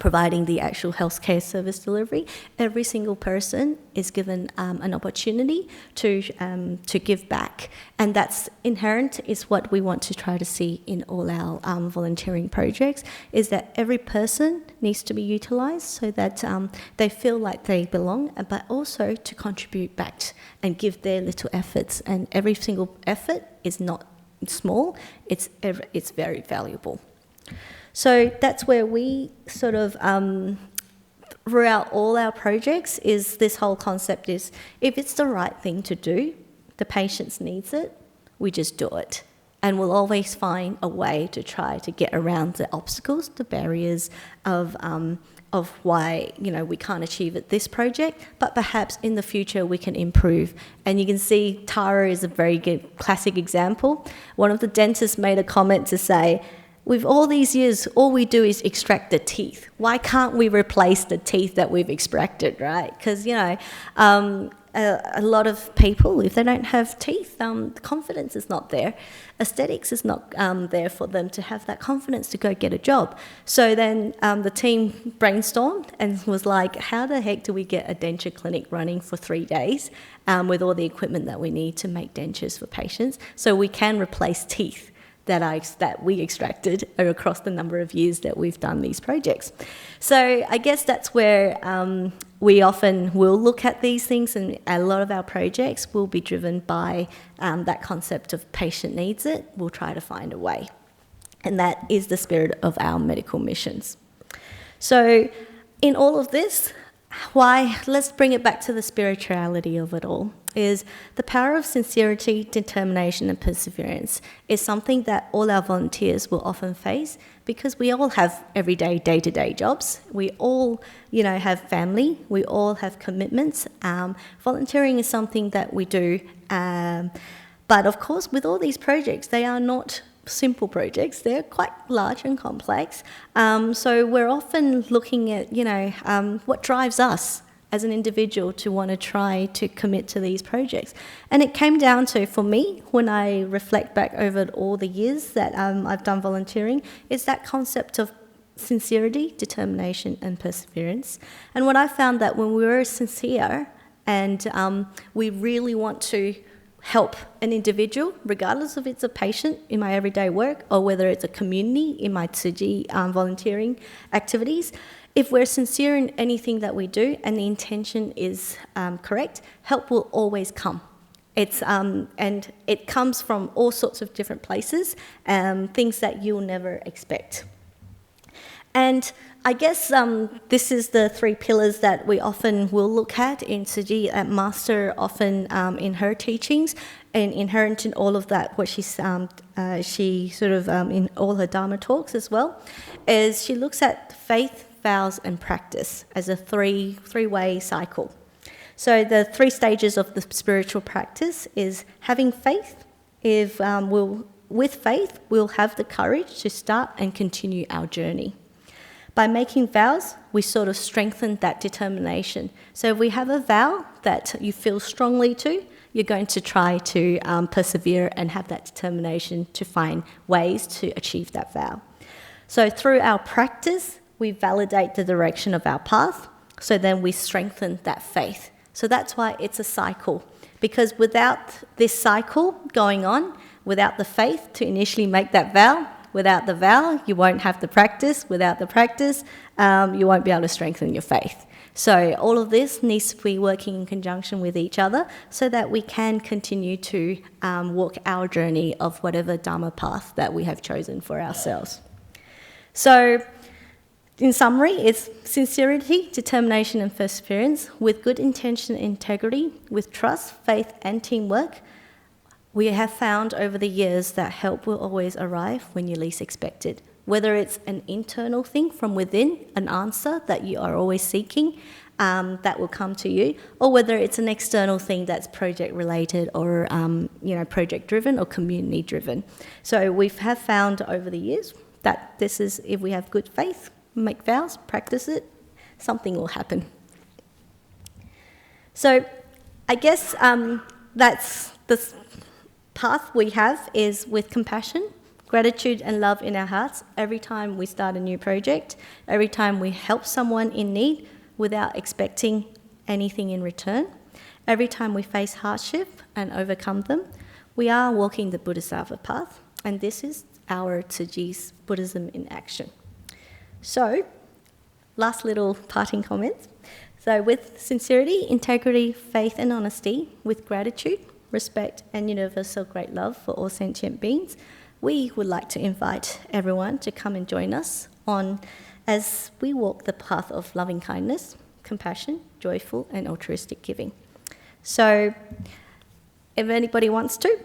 providing the actual healthcare service delivery. Every single person is given an opportunity to give back, and that's inherent is what we want to try to see in all our volunteering projects, is that every person needs to be utilised so that they feel like they belong, but also to contribute back and give their little efforts, and every single effort is not small, it's very valuable. So that's where we sort of, throughout all our projects, is this whole concept is, if it's the right thing to do, the patient needs it, we just do it. And we'll always find a way to try to get around the obstacles, the barriers of why, you know, we can't achieve it this project, but perhaps in the future we can improve. And you can see Tara is a very good classic example. One of the dentists made a comment to say, with all these years, all we do is extract the teeth. Why can't we replace the teeth that we've extracted, right? Because, you know, a lot of people, if they don't have teeth, confidence is not there. Aesthetics is not there for them to have that confidence to go get a job. So then the team brainstormed and was like, how the heck do we get a denture clinic running for 3 days with all the equipment that we need to make dentures for patients so we can replace teeth that we extracted across the number of years that we've done these projects. So I guess that's where we often will look at these things, and a lot of our projects will be driven by that concept of patient needs it, we'll try to find a way. And that is the spirit of our medical missions. So in all of this, let's bring it back to the spirituality of it all, is the power of sincerity, determination and perseverance is something that all our volunteers will often face because we all have everyday, day-to-day jobs. We all, you know, have family. We all have commitments. Volunteering is something that we do. But of course, with all these projects, they are not simple projects. They're quite large and complex. So we're often looking at, you know, what drives us as an individual to want to try to commit to these projects. And it came down to, for me, when I reflect back over all the years that I've done volunteering, is that concept of sincerity, determination and perseverance. And what I found that when we were sincere and we really want to help an individual, regardless if it's a patient in my everyday work or whether it's a community in my Tsuji volunteering activities, if we're sincere in anything that we do and the intention is correct, help will always come. And it comes from all sorts of different places, things that you'll never expect. And I guess this is the 3 pillars that we often will look at in Tsuji, that Master often in her teachings and inherent in all of that, what she sort of in all her Dhamma talks as well, is she looks at faith, vows and practice as a three-way cycle. So the 3 stages of the spiritual practice is having faith. With faith, we'll have the courage to start and continue our journey. By making vows, we sort of strengthen that determination. So if we have a vow that you feel strongly to, you're going to try to persevere and have that determination to find ways to achieve that vow. So through our practice, we validate the direction of our path, so then we strengthen that faith. So that's why it's a cycle, because without this cycle going on, without the faith to initially make that vow, without the vow, you won't have the practice. Without the practice, you won't be able to strengthen your faith. So all of this needs to be working in conjunction with each other so that we can continue to walk our journey of whatever Dhamma path that we have chosen for ourselves. So in summary, it's sincerity, determination and perseverance with good intention and integrity, with trust, faith and teamwork. We have found over the years that help will always arrive when you least expect it. Whether it's an internal thing from within, an answer that you are always seeking, that will come to you, or whether it's an external thing that's project related or project driven or community driven. So we have found over the years that this is, if we have good faith, make vows, practice it, something will happen. So I guess that's the path we have is with compassion, gratitude and love in our hearts every time we start a new project, every time we help someone in need without expecting anything in return, every time we face hardship and overcome them, we are walking the Bodhisattva path, and this is our Tsuji's Buddhism in action. So, last little parting comments. So with sincerity, integrity, faith and honesty, with gratitude, respect and universal great love for all sentient beings, we would like to invite everyone to come and join us as we walk the path of loving kindness, compassion, joyful and altruistic giving. So if anybody wants to,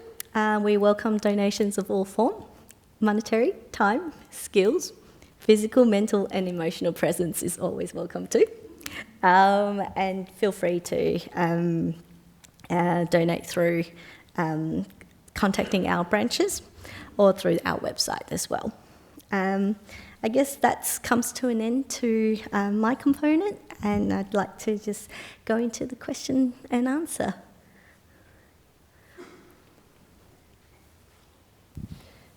we welcome donations of all form, monetary, time, skills, physical, mental and emotional presence is always welcome too. And feel free to donate through contacting our branches or through our website as well. I guess that comes to an end to my component, and I'd like to just go into the question and answer.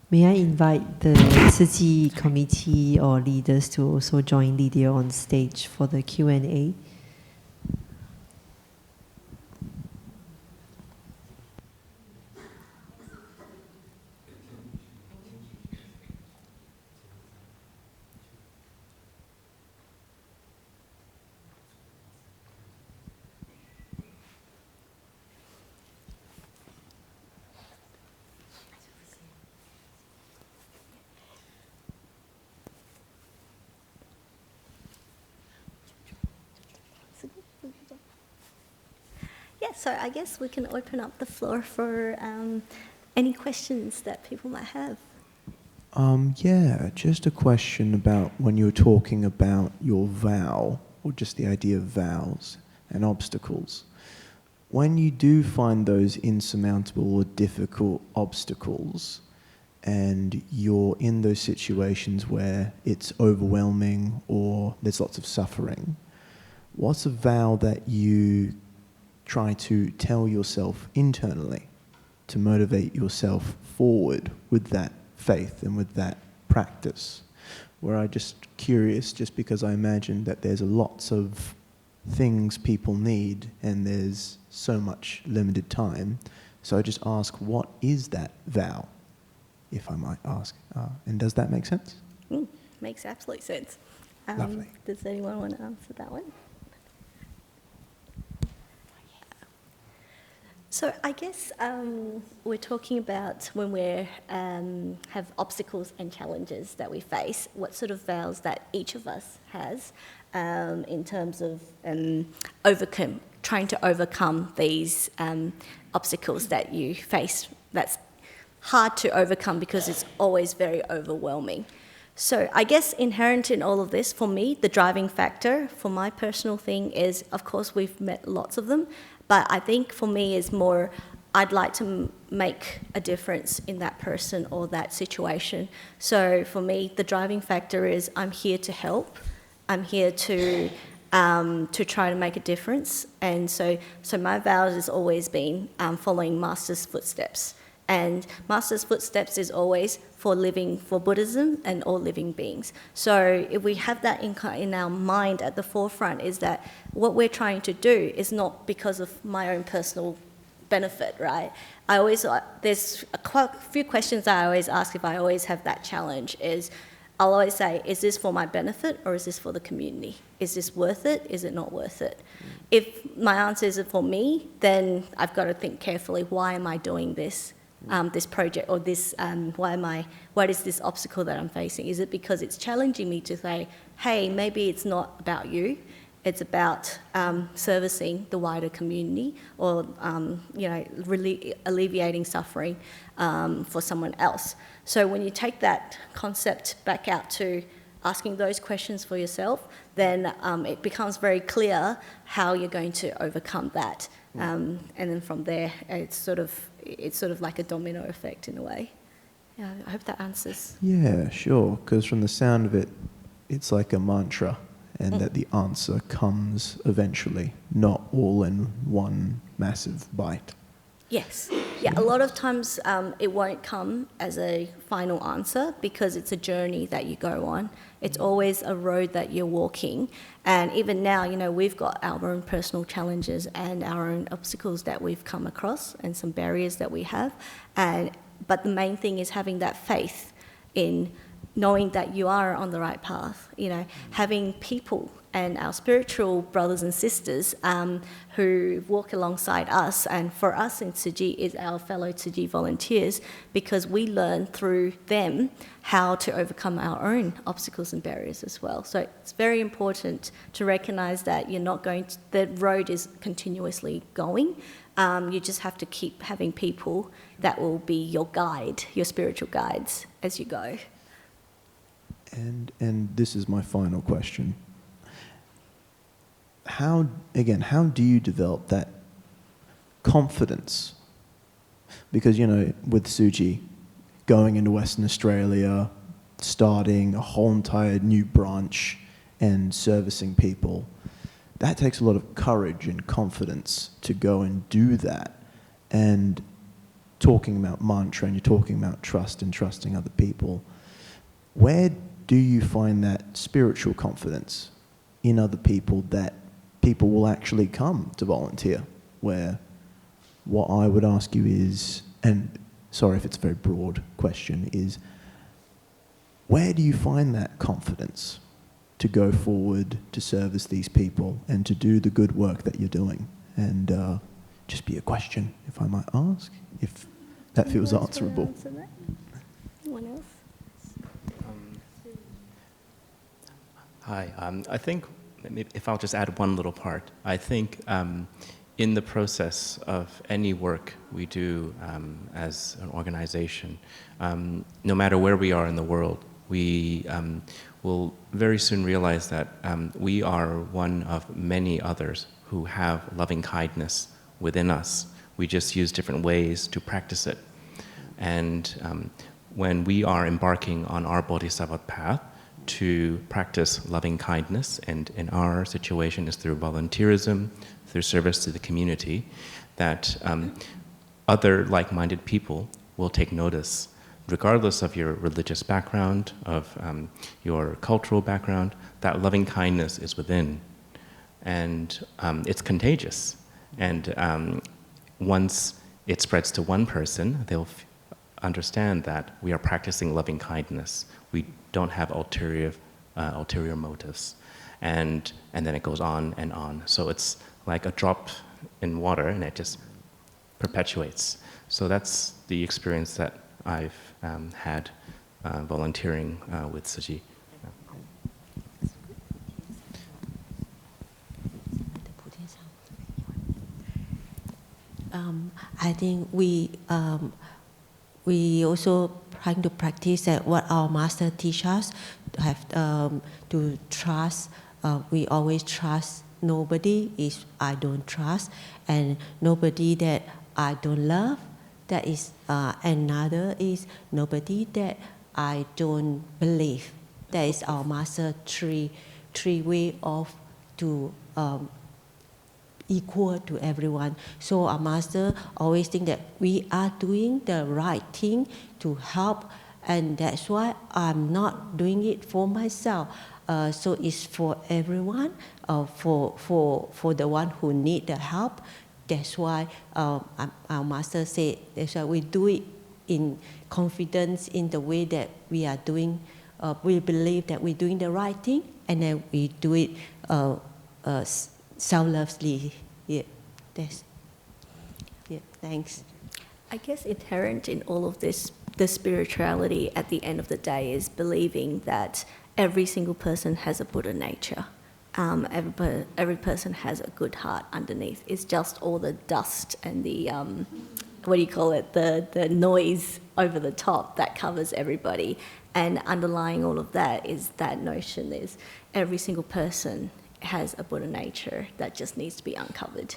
May I invite the Tzu Chi committee or leaders to also join Lydia on stage for the Q&A? Yeah, so I guess we can open up the floor for any questions that people might have. Yeah, just a question about when you were talking about your vow, or just the idea of vows and obstacles. When you do find those insurmountable or difficult obstacles, and you're in those situations where it's overwhelming or there's lots of suffering, what's a vow that you try to tell yourself internally to motivate yourself forward with that faith and with that practice? Where I'm just curious, just because I imagine that there's lots of things people need and there's so much limited time. So I just ask, what is that vow, if I might ask? And does that make sense? Makes absolute sense. Lovely. Does anyone want to answer that one? So I guess we're talking about when we have obstacles and challenges that we face, what sort of vows that each of us has in terms of trying to overcome these obstacles that you face. That's hard to overcome because it's always very overwhelming. So I guess inherent in all of this, for me, the driving factor for my personal thing is, of course, we've met lots of them, but I think for me is more, I'd like to make a difference in that person or that situation. So for me, the driving factor is I'm here to help. I'm here to try to make a difference. And so my vows has always been following Master's footsteps. And Master's footsteps is always for living for Buddhism and all living beings. So if we have that in our mind at the forefront, is that what we're trying to do is not because of my own personal benefit, right? There's a few questions I always ask if I always have that challenge is, I'll always say, is this for my benefit or is this for the community? Is this worth it? Is it not worth it? If my answer is for me, then I've got to think carefully, why am I doing this? This project or this, what is this obstacle that I'm facing? Is it because it's challenging me to say, hey, maybe it's not about you, it's about servicing the wider community or, really alleviating suffering for someone else. So when you take that concept back out to asking those questions for yourself, then it becomes very clear how you're going to overcome that. And then from there, it's sort of like a domino effect in a way. Yeah, I hope that answers. Yeah, sure, because from the sound of it, it's like a mantra, and that the answer comes eventually, not all in one massive bite. Yes. Yeah, a lot of times it won't come as a final answer because it's a journey that you go on. It's always a road that you're walking. And even now, we've got our own personal challenges and our own obstacles that we've come across and some barriers that we have. But the main thing is having that faith in knowing that you are on the right path, having people and our spiritual brothers and sisters who walk alongside us, and for us in Tzu Chi is our fellow Tzu Chi volunteers, because we learn through them how to overcome our own obstacles and barriers as well. So it's very important to recognise that the road is continuously going. You just have to keep having people that will be your guide, your spiritual guides as you go. And this is my final question. How do you develop that confidence? Because, with Tzu Chi, going into Western Australia, starting a whole entire new branch and servicing people, that takes a lot of courage and confidence to go and do that. And talking about mantra, and you're talking about trust and trusting other people, where do you find that spiritual confidence in other people that people will actually come to volunteer? Where what I would ask you is, and sorry if it's a very broad question, is where do you find that confidence to go forward to service these people and to do the good work that you're doing? And just be a question, if I might ask, if that feels answerable. Anyone else? Hi, I think, if I'll just add one little part, I think in the process of any work we do as an organization, no matter where we are in the world, we will very soon realize that we are one of many others who have loving kindness within us. We just use different ways to practice it. And when we are embarking on our bodhisattva path to practice loving kindness, and in our situation is through volunteerism, through service to the community, that other like-minded people will take notice, regardless of your religious background, of your cultural background. That loving kindness is within, and it's contagious. And once it spreads to one person, they'll understand that we are practicing loving kindness. We don't have ulterior motives, and then it goes on and on. So it's like a drop in water, and it just perpetuates. So that's the experience that I've had volunteering with Saji. I think we also trying to practice that what our master teach us, to have to trust. We always trust. Nobody is I don't trust, and nobody that I don't love. That is another is nobody that I don't believe. That is our master three way of to equal to everyone. So our master always think that we are doing the right thing to help, and that's why I'm not doing it for myself. So it's for everyone, for the one who need the help. That's why our master said, that's why we do it in confidence in the way that we are doing. We believe that we're doing the right thing, and then we do it selflessly. Yeah, thanks. I guess inherent in all of this, the spirituality at the end of the day is believing that every single person has a Buddha nature. Every person has a good heart underneath. It's just all the dust and the, what do you call it, the noise over the top that covers everybody. And underlying all of that is that notion is every single person has a Buddha nature that just needs to be uncovered.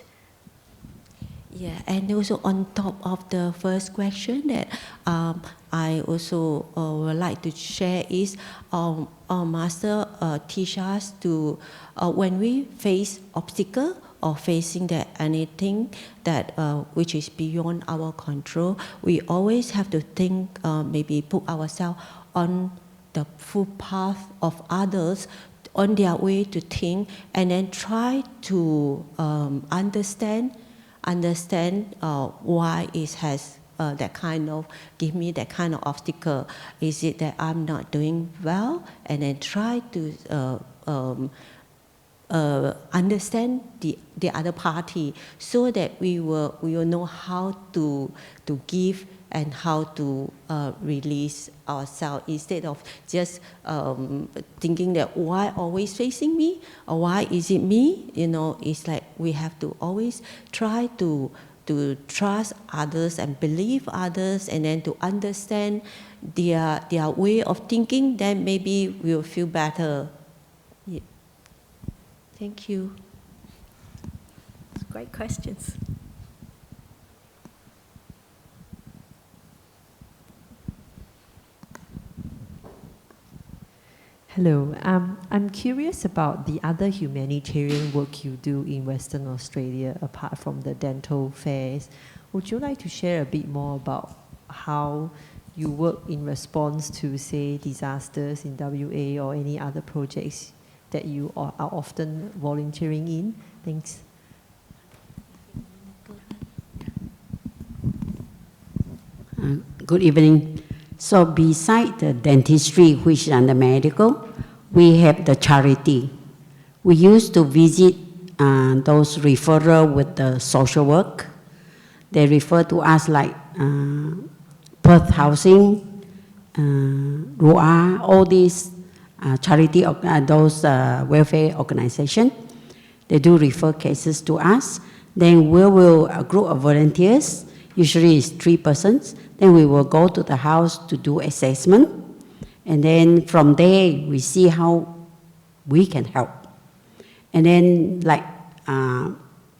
Yeah, and also on top of the first question that I also would like to share is our master teach us to, when we face obstacle or facing that anything that which is beyond our control, we always have to think, maybe put ourselves on the footpath of others, on their way to think, and then try to understand why it has that kind of, give me that kind of obstacle. Is it that I'm not doing well? And then try to understand the other party, so that we will know how to give and how to release ourselves, instead of just thinking that why always facing me, or why is it me? You know, it's like we have to always try to trust others and believe others, and then to understand their way of thinking. Then maybe we'll feel better. Yeah. Thank you. Great questions. Hello. I'm curious about the other humanitarian work you do in Western Australia apart from the dental fairs. Would you like to share a bit more about how you work in response to, say, disasters in WA or any other projects that you are often volunteering in? Thanks. Good evening. So beside the dentistry, which is under medical, we have the charity. We used to visit those referrals with the social work. They refer to us like Perth Housing, RUA, all these charity, those welfare organizations. They do refer cases to us. Then we will, a group of volunteers, usually it's 3 persons, then we will go to the house to do assessment. And then from there, we see how we can help. And then like,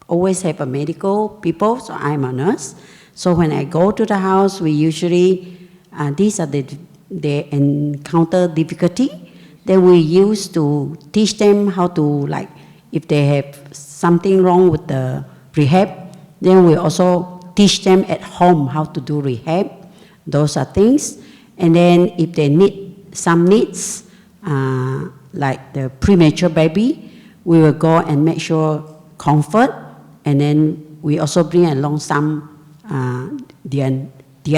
always have a medical people, so I'm a nurse. So when I go to the house, we usually, these are they encounter difficulty. Then we used to teach them how to, like, if they have something wrong with the rehab, then we also teach them at home how to do rehab. Those are things. And then if they need some needs, like the premature baby, we will go and make sure comfort. And then we also bring along some their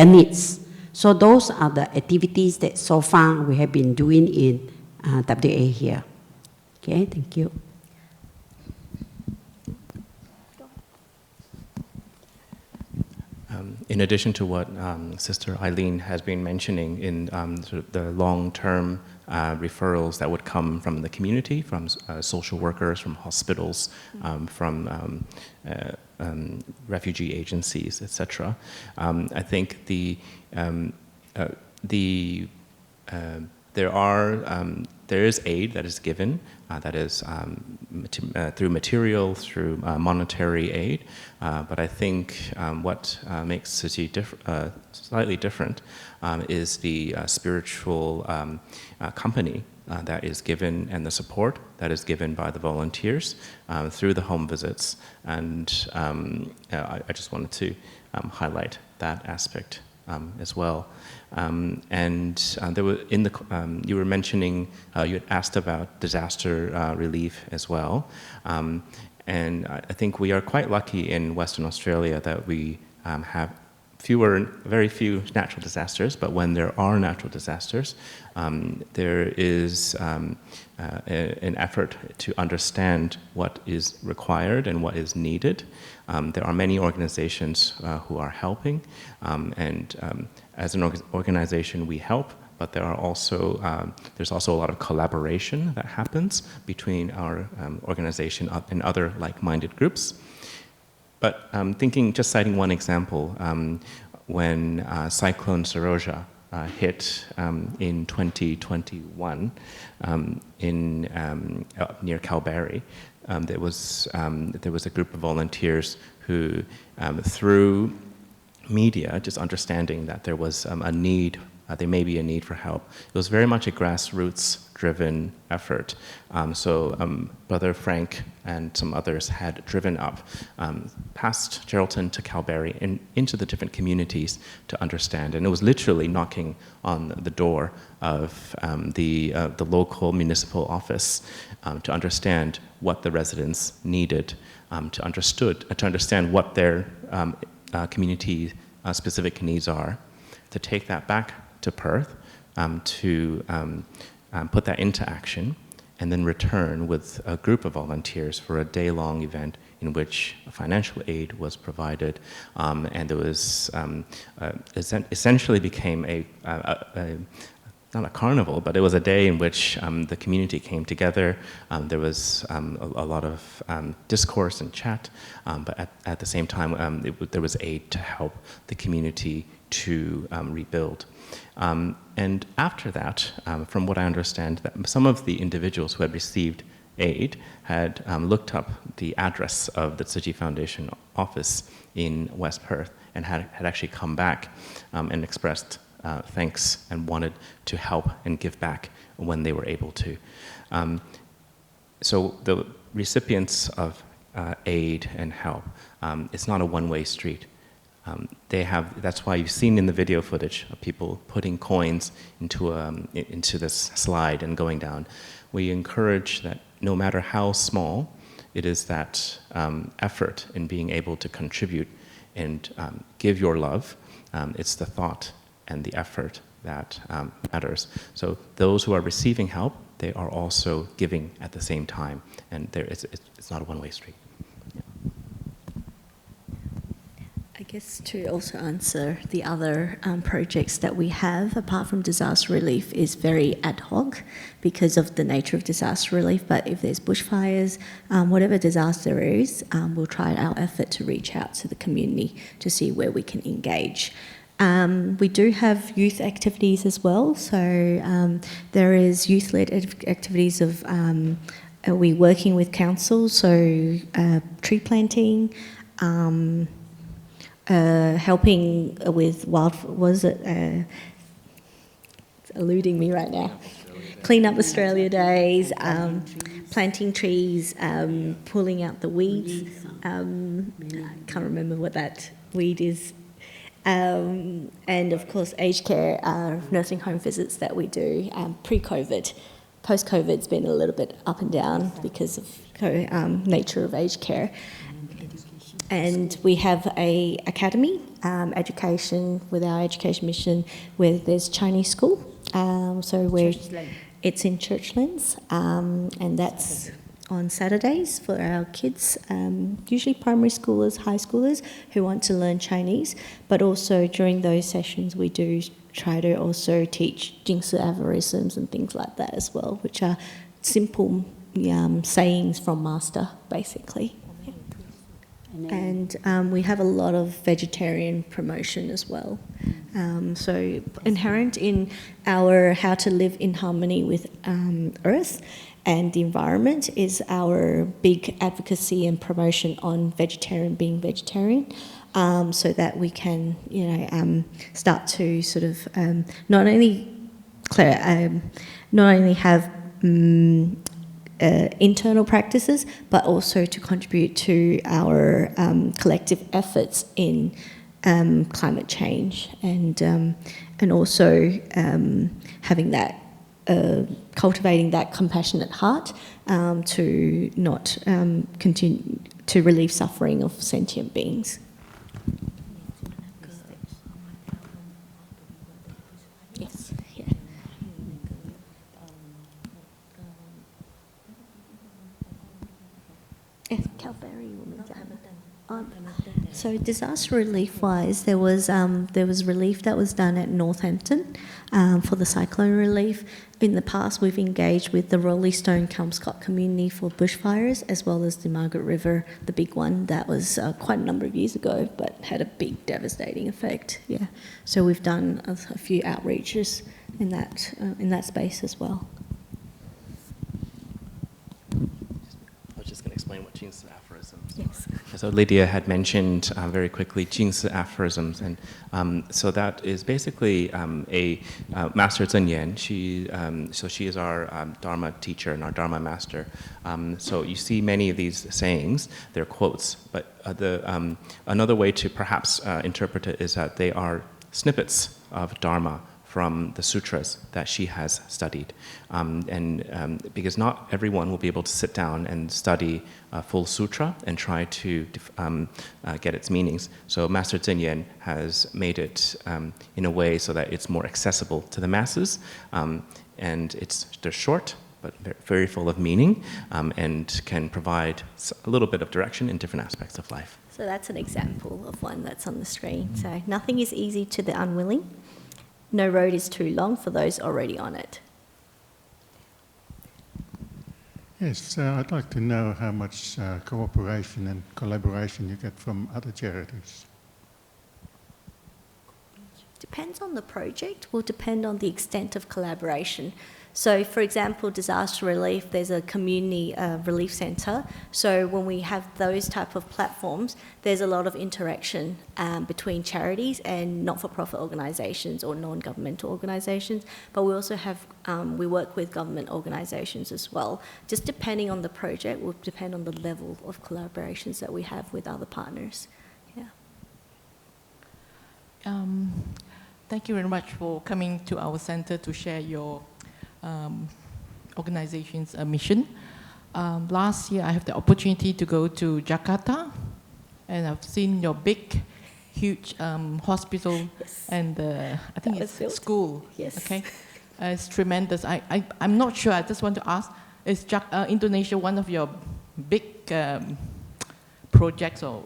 needs. So those are the activities that so far we have been doing in WA here. Okay, thank you. In addition to what Sister Eileen has been mentioning in sort of the long-term referrals that would come from the community, from social workers, from hospitals, from refugee agencies, etc. I think there is aid that is given, that is through material, through monetary aid, but I think what makes City slightly different is the spiritual company that is given and the support that is given by the volunteers through the home visits, and I just wanted to highlight that aspect as well. There were you were mentioning, you had asked about disaster relief as well. And I think we are quite lucky in Western Australia that we have very few natural disasters, but when there are natural disasters, there is an effort to understand what is required and what is needed. There are many organizations who are helping, and as an organization we help, but there are also, there's also a lot of collaboration that happens between our organization and other like-minded groups. But just citing one example, when Cyclone Saroja hit in 2021 near Kalbarri, there was a group of volunteers who, through media, just understanding that there was a need, there may be a need for help. It was very much a grassroots-driven effort. Brother Frank and some others had driven up past Geraldton to Kalbarri and into the different communities to understand. And it was literally knocking on the door of the local municipal office to understand what the residents needed, to understand what their community specific needs are, to take that back to Perth, to put that into action, and then return with a group of volunteers for a day-long event in which financial aid was provided, and there was essentially became not a carnival, but it was a day in which the community came together. There was a lot of discourse and chat, but at the same time, there was aid to help the community to rebuild. And after that, from what I understand, that some of the individuals who had received aid had looked up the address of the Tzu Chi Foundation office in West Perth and had actually come back and expressed thanks and wanted to help and give back when they were able to. So the recipients of aid and help, it's not a one-way street. That's why you've seen in the video footage of people putting coins into this slide and going down. We encourage that no matter how small, it is that effort in being able to contribute and give your love. It's the thought and the effort that matters. So those who are receiving help, they are also giving at the same time, and it's not a one-way street. I guess to also answer the other projects that we have, apart from disaster relief, is very ad hoc because of the nature of disaster relief. But if there's bushfires, whatever disaster there is, we'll try our effort to reach out to the community to see where we can engage. We do have youth activities as well. So there is youth-led activities of we're working with council, so tree planting, helping with it's eluding me right now. Clean Up Australia Days, planting trees, pulling out the weeds. I can't remember what that weed is. And of course, aged care, nursing home visits that we do pre-COVID. Post-COVID's been a little bit up and down because of nature of aged care. And we have a academy, education with our education mission, where there's Chinese school. It's in Churchlands, and that's on Saturdays for our kids, usually primary schoolers, high schoolers who want to learn Chinese. But also during those sessions, we do try to also teach Jingsi aphorisms and things like that as well, which are simple sayings from Master, basically. And we have a lot of vegetarian promotion as well. So inherent in our how to live in harmony with Earth and the environment is our big advocacy and promotion on being vegetarian, so that we can, start to sort of not only have internal practices, but also to contribute to our collective efforts in climate change, and also having that cultivating that compassionate heart to not continue to relieve suffering of sentient beings. Yes. Yeah. Yes, Calvary woman. So disaster relief-wise, there was relief that was done at Northampton for the cyclone relief. In the past, we've engaged with the Rolly Stone Kelmscott community for bushfires, as well as the Margaret River, the big one that was quite a number of years ago, but had a big devastating effect. Yeah, so we've done a few outreaches in that space as well. I was just going to explain what Jingsi aphorisms. Yes. So Lydia had mentioned very quickly Jingsi aphorisms, and so that is basically a Master Zhen Yan. She is our Dharma teacher and our Dharma master. So you see many of these sayings, they're quotes, but another way to perhaps interpret it is that they are snippets of Dharma from the sutras that she has studied. Because not everyone will be able to sit down and study a full sutra and try to get its meanings. So Master Zhen Yan has made it in a way so that it's more accessible to the masses. And they're short, but very full of meaning, and can provide a little bit of direction in different aspects of life. So that's an example of one that's on the screen. So nothing is easy to the unwilling. No road is too long for those already on it. Yes, I'd like to know how much cooperation and collaboration you get from other charities. depends on the project, will depend on the extent of collaboration. So, for example, disaster relief, there's a community relief centre. So when we have those type of platforms, there's a lot of interaction between charities and not-for-profit organisations or non-governmental organisations. But we also have, we work with government organisations as well. Just depending on the project will depend on the level of collaborations that we have with other partners. Yeah. Thank you very much for coming to our centre to share your organization's mission. Last year, I had the opportunity to go to Jakarta, and I've seen your big, huge hospital, yes. And I think it's a school. Yes. Okay, it's tremendous. I'm not sure. I just want to ask: is Indonesia one of your big projects, or?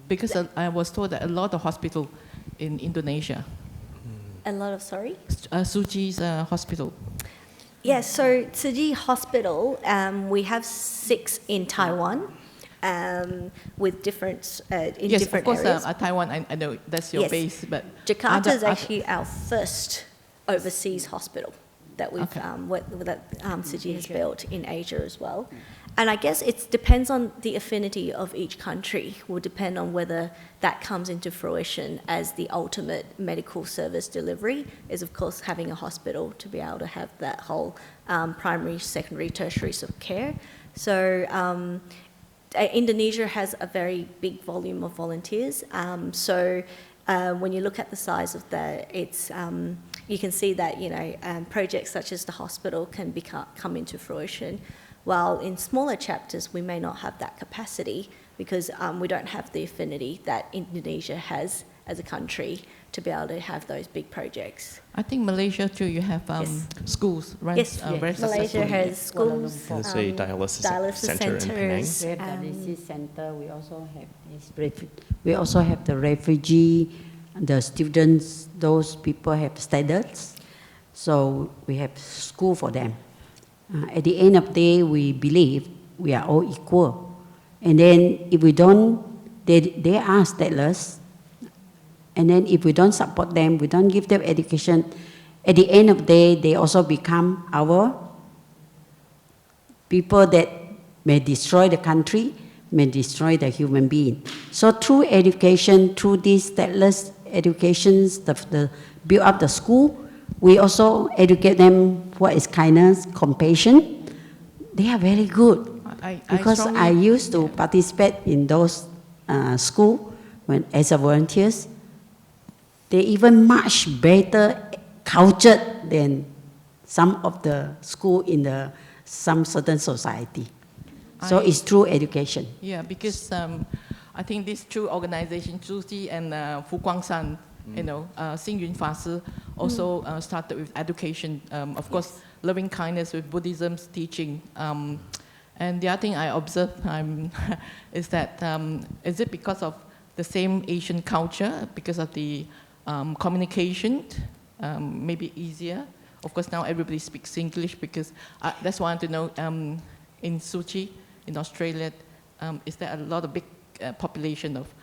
Because I was told that a lot of hospitals in Indonesia. A lot of, sorry? Suji's hospital. Yes, so Tsuji Hospital, we have 6 in Taiwan, with different, in yes, different areas. areas. Yes, of course, Taiwan, I know that's your yes. base, but... Jakarta is actually our first overseas hospital that we've, okay. that Tsuji has built in Asia as well. And I guess it depends on the affinity of each country, will depend on whether that comes into fruition as the ultimate medical service delivery, is of course having a hospital to be able to have that whole primary, secondary, tertiary sort of care. So Indonesia has a very big volume of volunteers. When you look at the size of that, it's, you can see that, you know, projects such as the hospital can come into fruition. While in smaller chapters, we may not have that capacity because we don't have the affinity that Indonesia has as a country to be able to have those big projects. I think Malaysia too, you have yes. schools, right? Yes, Malaysia has schools. There's a dialysis center in Penang. We have dialysis center. We also have we also have the refugee, the students. Those people have studies, so we have school for them. At the end of the day, we believe we are all equal. And then if we don't, they are stateless. And then if we don't support them, we don't give them education, at the end of the day, they also become our people that may destroy the country, may destroy the human being. So through education, through these stateless educations, the build up the school, we also educate them what is kindness, compassion. They are very good. Because I used to participate in those schools as a volunteers. They even much better cultured than some of the school in some certain society. So it's through education. Yeah, because I think these two organizations, Zhuji and Fu Guangshan, you know, Xing Yun Fa Si also started with education, of course, loving kindness with Buddhism's teaching. And the other thing I observed is that, is it because of the same Asian culture, because of the communication, maybe easier? Of course, now everybody speaks English because that's why I want to know, in Suchi, in Australia, is there a lot of big population of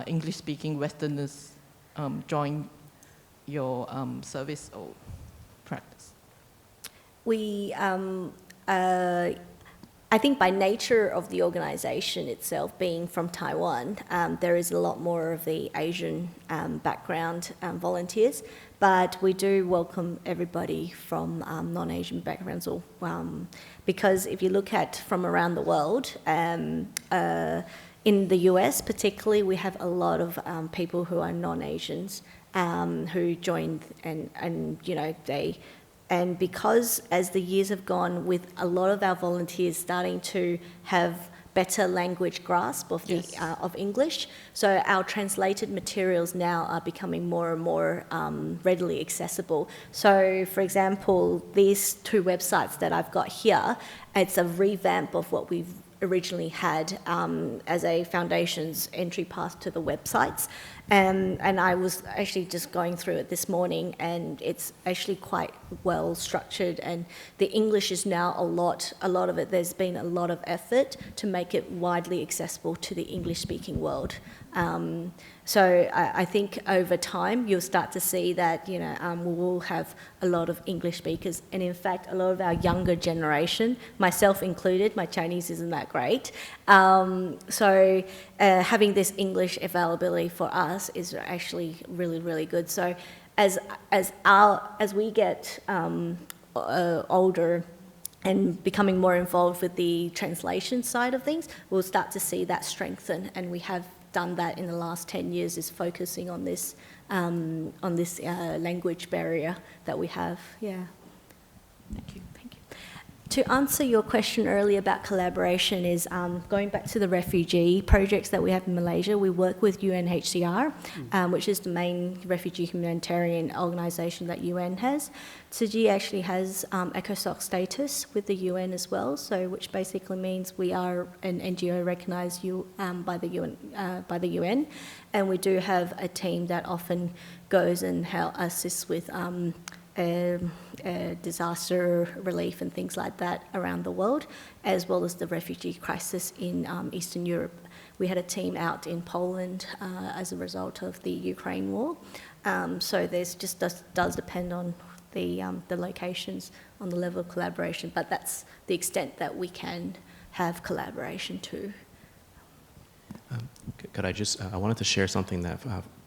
English-speaking Westerners join your service or practice? We, I think by nature of the organization itself, being from Taiwan, there is a lot more of the Asian background volunteers, but we do welcome everybody from non-Asian backgrounds, or because if you look at from around the world, in the US particularly, we have a lot of people who are non-Asians who joined, and you know, and because as the years have gone, with a lot of our volunteers starting to have better language grasp of the of English, so our translated materials now are becoming more and more readily accessible. So, for example, these 2 websites that I've got here, it's a revamp of what we've originally had as a foundation's entry path to the websites. And I was actually just going through it this morning, and it's actually quite well structured, and the English is now a lot of it. There's been a lot of effort to make it widely accessible to the English-speaking world. So I think over time you'll start to see that, you know, we will have a lot of English speakers, and in fact a lot of our younger generation, myself included, my Chinese isn't that great, so having this English availability for us is actually really, really good. So as we get older and becoming more involved with the translation side of things, we'll start to see that strengthen, and we have done that in the last 10 years, is focusing on this language barrier that we have. Yeah. Thank you. Thank you. To answer your question earlier about collaboration is going back to the refugee projects that we have in Malaysia. We work with UNHCR, which is the main refugee humanitarian organisation that UN has. Tzu Chi actually has ECOSOC status with the UN as well, so which basically means we are an NGO recognised by the UN, and we do have a team that often goes and assists with disaster relief and things like that around the world, as well as the refugee crisis in Eastern Europe. We had a team out in Poland as a result of the Ukraine war. So there's just does depend on the locations, on the level of collaboration, but that's the extent that we can have collaboration too. Could I just, I wanted to share something that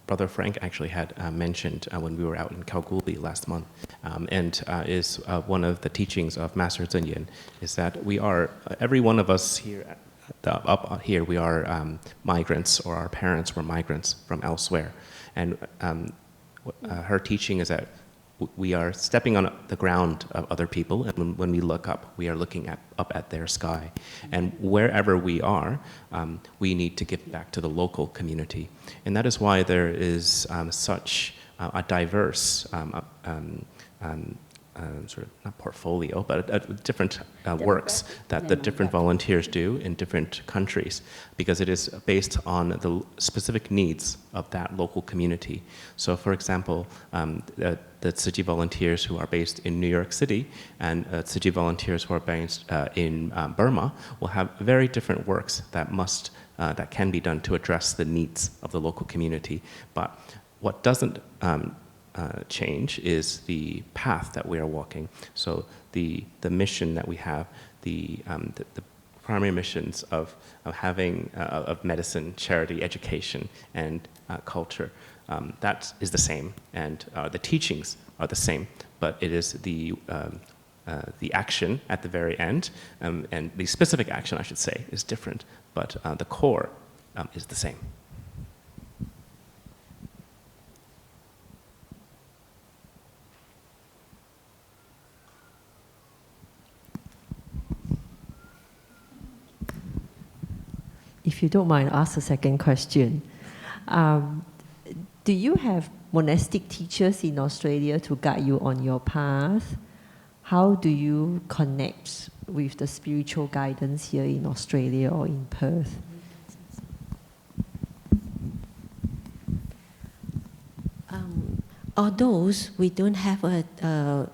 Brother Frank actually had mentioned when we were out in Kalgoorlie last month, and is one of the teachings of Master Zhen Yen, is that we are, every one of us here, up here, we are migrants, or our parents were migrants from elsewhere. And her teaching is that we are stepping on the ground of other people, and when we look up, we are looking up at their sky. And wherever we are, we need to give back to the local community. And that is why there is such a diverse sort of, not portfolio, but different works that the different volunteers do in different countries, because it is based on the specific needs of that local community. So for example, the Tzu Chi volunteers who are based in New York City and Tzu Chi volunteers who are based in Burma will have very different works that can be done to address the needs of the local community. But what doesn't change is the path that we are walking. So the mission that we have, the primary missions of having of medicine, charity, education, and culture, that is the same, and the teachings are the same, but it is the action at the very end, and the specific action, I should say, is different, but the core is the same. If you don't mind, ask a second question. Do you have monastic teachers in Australia to guide you on your path? How do you connect with the spiritual guidance here in Australia or in Perth? Although we don't have a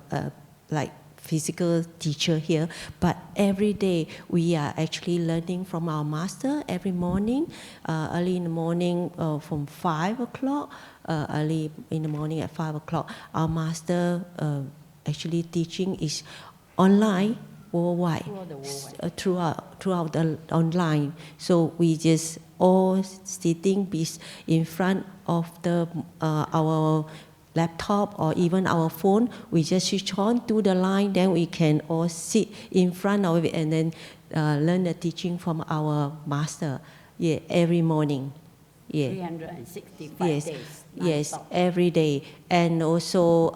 like physical teacher here, but every day we are actually learning from our master every morning, early in the morning from 5 o'clock, early in the morning at 5 o'clock. Our master actually teaching is online, worldwide, throughout the online. So we just all sitting in front of our laptop or even our phone, we just switch on to the line, then we can all sit in front of it and then learn the teaching from our master. Yeah, every morning. Yeah. 365 yes. days. Yes, every day. And also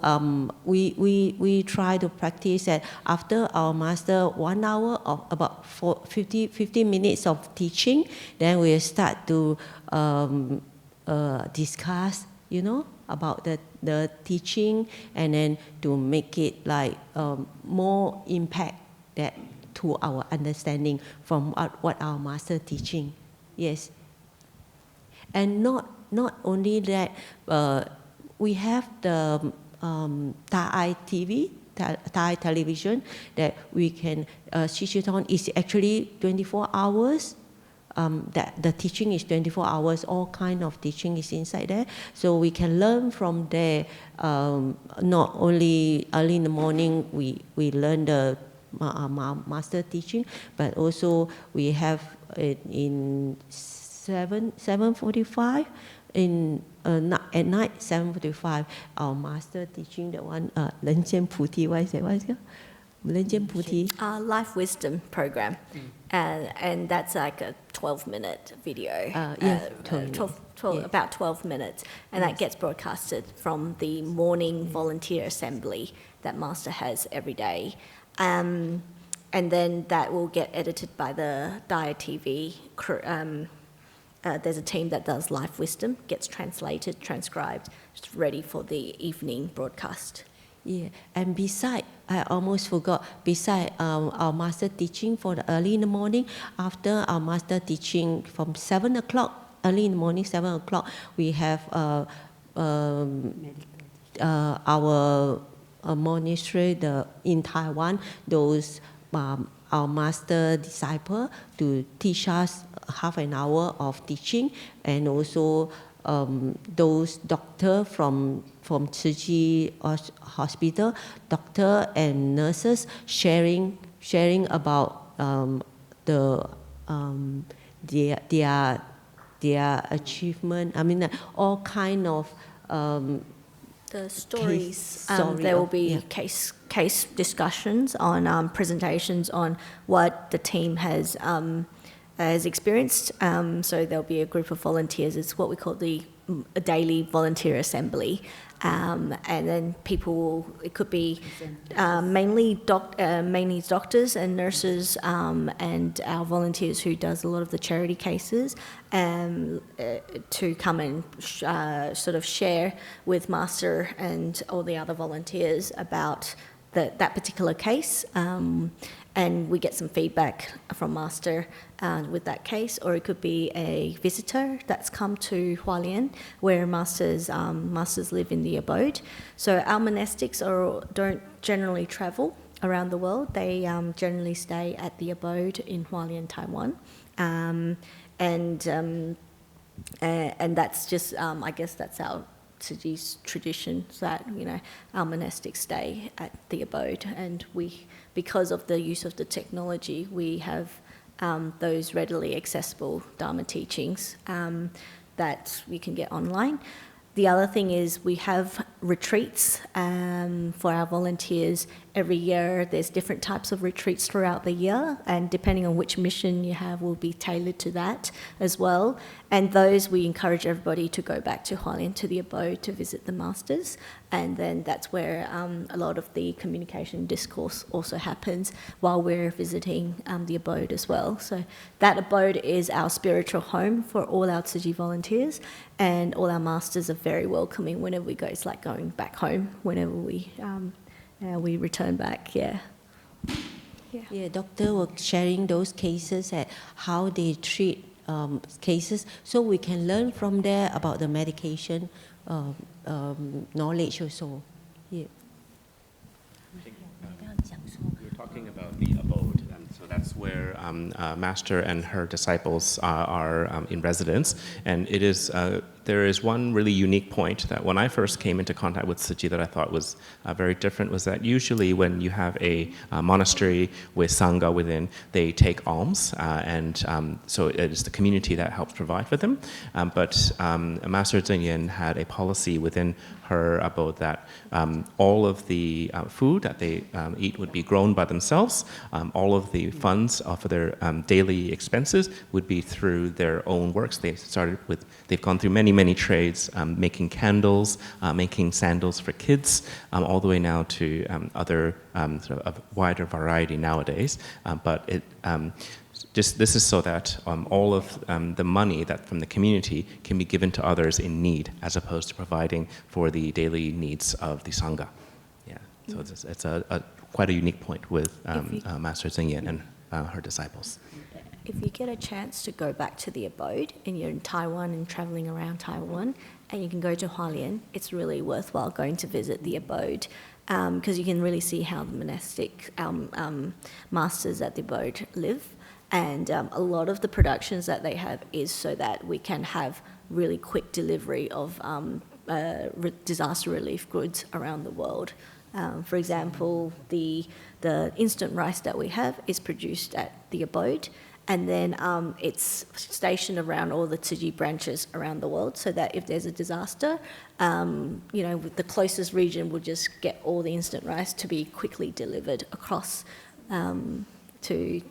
we try to practice that after our master 1 hour of about 50 minutes of teaching, then we start to discuss, about the teaching, and then to make it like more impact that to our understanding from what our master teaching. Yes. And not not only that, we have the Thai TV, Thai television that we can switch it on. It's actually 24 hours. That the teaching is 24 hours. All kind of teaching is inside there, so we can learn from there. Not only early in the morning we learn the master teaching, but also we have it in 7:45 in at night 7:45 our master teaching the one 人间菩提 what is it? 人间菩提 Life Wisdom program, and that's like a 12-minute video. Yes, 12, about 12 minutes, and that gets broadcasted from the morning volunteer assembly that Master has every day. And then that will get edited by the Daya TV. There's a team that does Life Wisdom, gets translated, transcribed, it's ready for the evening broadcast. Yeah, and beside, I almost forgot, beside our master teaching for the early in the morning, after our master teaching from 7 o'clock, early in the morning, 7 o'clock, we have our monastery in Taiwan, those our master disciple to teach us half an hour of teaching, and also those doctor from Tzu Chi Hospital, doctor and nurses sharing about their achievement. I mean, all kind of the stories. There will be case discussions on presentations on what the team has experienced. So there'll be a group of volunteers. It's what we call a daily volunteer assembly. And then people, it could be mainly doctors and nurses and our volunteers who does a lot of the charity cases to come and sort of share with Master and all the other volunteers about that particular case. And we get some feedback from Master with that case, or it could be a visitor that's come to Hualien where masters live in the abode. So our monastics don't generally travel around the world. They generally stay at the abode in Hualien, Taiwan. And that's just, I guess that's our Tzuchi's tradition, that our monastics stay at the abode, and because of the use of the technology, we have those readily accessible Dhamma teachings that we can get online. The other thing is we have retreats for our volunteers. Every year there's different types of retreats throughout the year, and depending on which mission you have will be tailored to that as well. And those we encourage everybody to go back to Hualien, to the abode, to visit the masters, and then that's where a lot of the communication discourse also happens while we're visiting the abode as well. So that abode is our spiritual home for all our Tzu Chi volunteers, and all our masters are very welcoming whenever we go. It's like going back home whenever we return back. Yeah, doctor was sharing those cases and how they treat cases, so we can learn from there about the medication knowledge also. Yeah. We're talking about the abode, and so that's where Master and her disciples are in residence, and it is. There is one really unique point that when I first came into contact with Tzu Chi that I thought was very different, was that usually when you have a monastery with Sangha within, they take alms, and so it is the community that helps provide for them. But Master Zheng Yen had a policy within her abode that all of the food that they eat would be grown by themselves. All of the funds for their daily expenses would be through their own works. They've gone through many trades, making candles, making sandals for kids, all the way now to other sort of a wider variety nowadays. But this is so that all of the money that from the community can be given to others in need, as opposed to providing for the daily needs of the Sangha. Yeah, so it's quite a unique point with Master Zheng Yen and her disciples. if you get a chance to go back to the abode and you're in Taiwan and traveling around Taiwan and you can go to Hualien, it's really worthwhile going to visit the abode because you can really see how the monastic masters at the abode live. And a lot of the productions that they have is so that we can have really quick delivery of disaster relief goods around the world. For example, the instant rice that we have is produced at the abode, and then it's stationed around all the Tzu Chi branches around the world, so that if there's a disaster, with the closest region will just get all the instant rice to be quickly delivered across to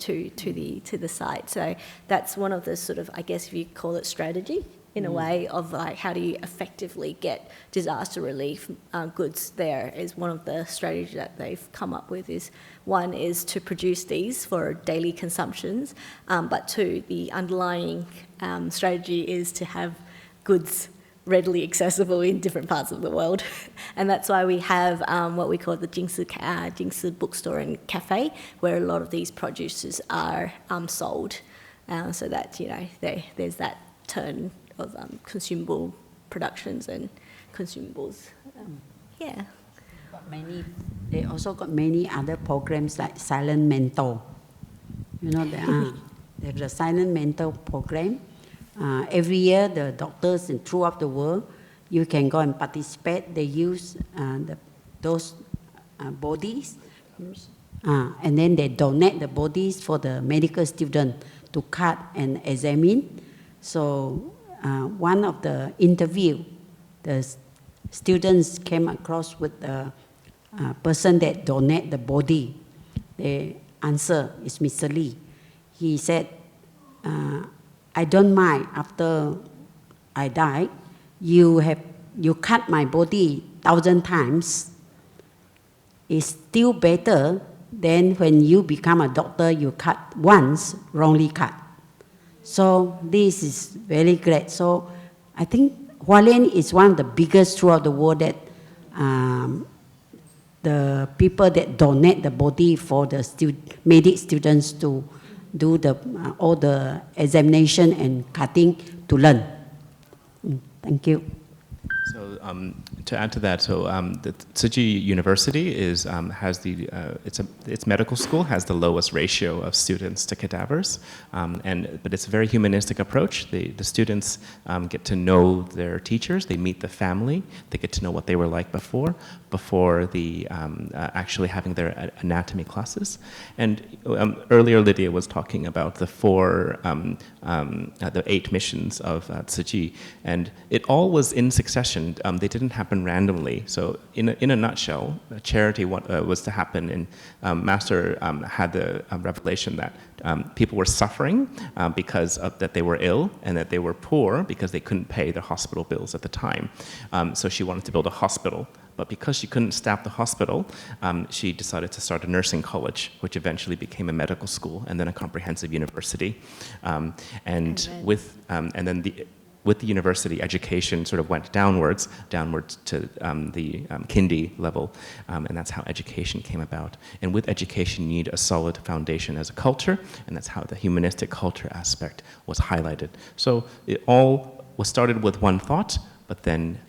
the site. So that's one of the sort of, I guess if you call it strategy, in a way of like how do you effectively get disaster relief goods there is one of the strategies that they've come up with. Is one is to produce these for daily consumptions, but two, the underlying strategy is to have goods readily accessible in different parts of the world. And that's why we have what we call the Jingsi bookstore and cafe, where a lot of these produces are sold, so that there's that turn of consumable productions and consumables. Yeah. They also got many other programs like Silent Mentor. They have the Silent Mentor program. Every year, the doctors throughout the world, you can go and participate. They use those bodies, and then they donate the bodies for the medical student to cut and examine. So one of the interview, the students came across with the person that donate the body. The answer is Mr. Lee. He said, I don't mind after I die, you cut my body 1,000 times. It's still better than when you become a doctor, you cut once, wrongly cut. So this is very great. So I think Hualien is one of the biggest throughout the world that the people that donate the body for the medic students to do all the examination and cutting to learn. Thank you. So to add to that, the Tzu Chi University has its medical school has the lowest ratio of students to cadavers, but it's a very humanistic approach. The students get to know their teachers, they meet the family, they get to know what they were like before the actually having their anatomy classes. And earlier Lydia was talking about the 8 missions of Tzu Chi, and it all was in succession. They didn't happen randomly. So in a nutshell, charity was to happen, and Master had the revelation that people were suffering because that they were ill, and that they were poor because they couldn't pay their hospital bills at the time. So she wanted to build a hospital. But because she couldn't staff the hospital, she decided to start a nursing college, which eventually became a medical school and then a comprehensive university. With the university, education sort of went downwards to the kindy level, and that's how education came about. And with education, you need a solid foundation as a culture, and that's how the humanistic culture aspect was highlighted. So it all was started with one thought, but then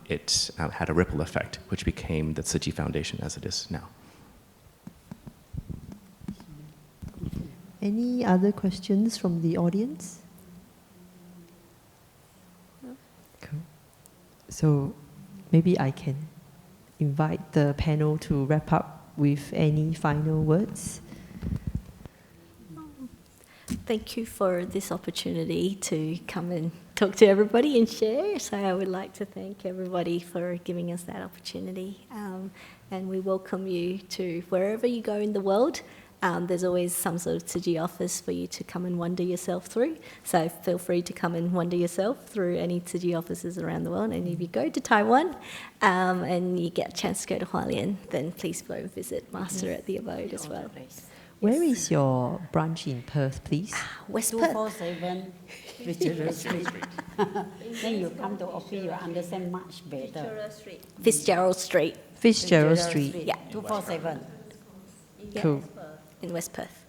it had a ripple effect, which became the Tzu Chi Foundation as it is now. Any other questions from the audience? Cool. So maybe I can invite the panel to wrap up with any final words. Thank you for this opportunity to come and talk to everybody and share. So I would like to thank everybody for giving us that opportunity. And we welcome you to wherever you go in the world. There's always some sort of Tzu Chi office for you to come and wander yourself through. So feel free to come and wander yourself through any Tzu Chi offices around the world. And if you go to Taiwan and you get a chance to go to Hualien, then please go and visit Master at the abode as well. Where is your branch in Perth, please? West Perth. 247 Fitzgerald Street. Then you come to office, you understand much better. Fitzgerald Street. Fitzgerald Street. Yeah. 247. Cool. In West Perth.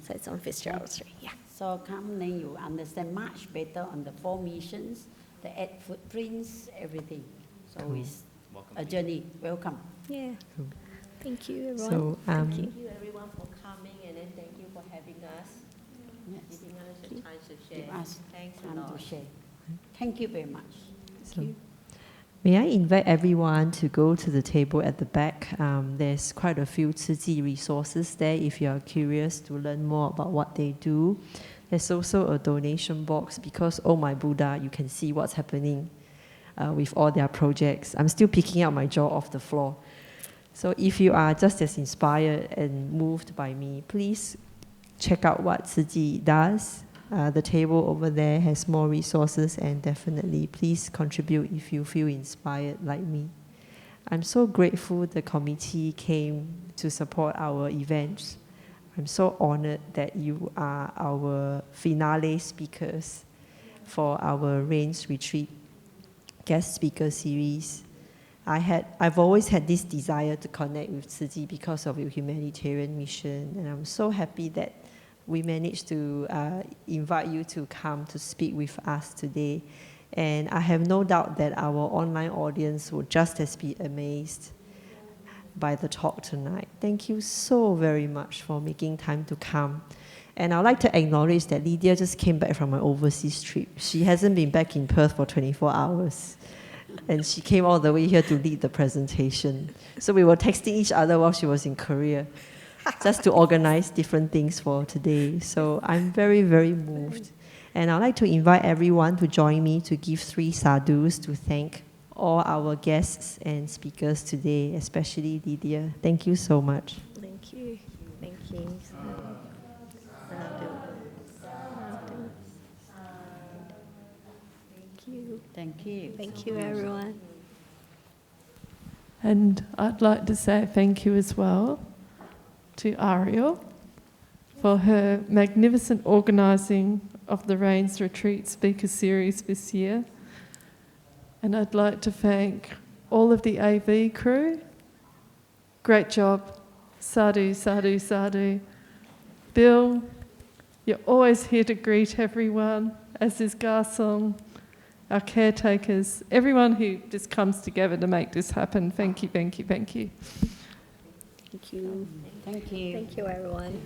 So it's on Fitzgerald Street, yeah. So So come then you understand much better on the 4 missions, the 8 footprints, everything. So Cool. it's a journey. Welcome. Yeah. Thank you, everyone. So, Thank you. Thank you everyone for coming, and then thank you for having us, giving us the time to share. Give us Thanks a time lot. to share. Thank you very much. So, may I invite everyone to go to the table at the back? There's quite a few Tzu Chi resources there if you are curious to learn more about what they do. There's also a donation box because, oh my Buddha, you can see what's happening with all their projects. I'm still picking up my jaw off the floor. So if you are just as inspired and moved by me, please check out what Tzu Chi does. The table over there has more resources, and definitely please contribute if you feel inspired like me. I'm so grateful the committee came to support our events. I'm so honored that you are our finale speakers for our Rains Retreat guest speaker series. I've always had this desire to connect with Tzu Chi because of your humanitarian mission, and I'm so happy that we managed to invite you to come to speak with us today. And I have no doubt that our online audience will just as be amazed by the talk tonight. Thank you so very much for making time to come. And I'd like to acknowledge that Lydia just came back from an overseas trip. She hasn't been back in Perth for 24 hours. And she came all the way here to lead the presentation. So we were texting each other while she was in Korea, just to organize different things for today. So I'm very, very moved. And I'd like to invite everyone to join me to give 3 sadhus to thank all our guests and speakers today, especially Lydia. Thank you so much. Thank you. Thank you. Thank you. Thank you. Thank you, everyone. And I'd like to say thank you as well to Ariel for her magnificent organising of the Rains Retreat Speaker Series this year. And I'd like to thank all of the AV crew. Great job. Sadhu, sadhu, sadhu. Bill, you're always here to greet everyone, as is Garsong, our caretakers, everyone who just comes together to make this happen. Thank you, thank you, thank you. Thank you. Thank you. Thank you, everyone.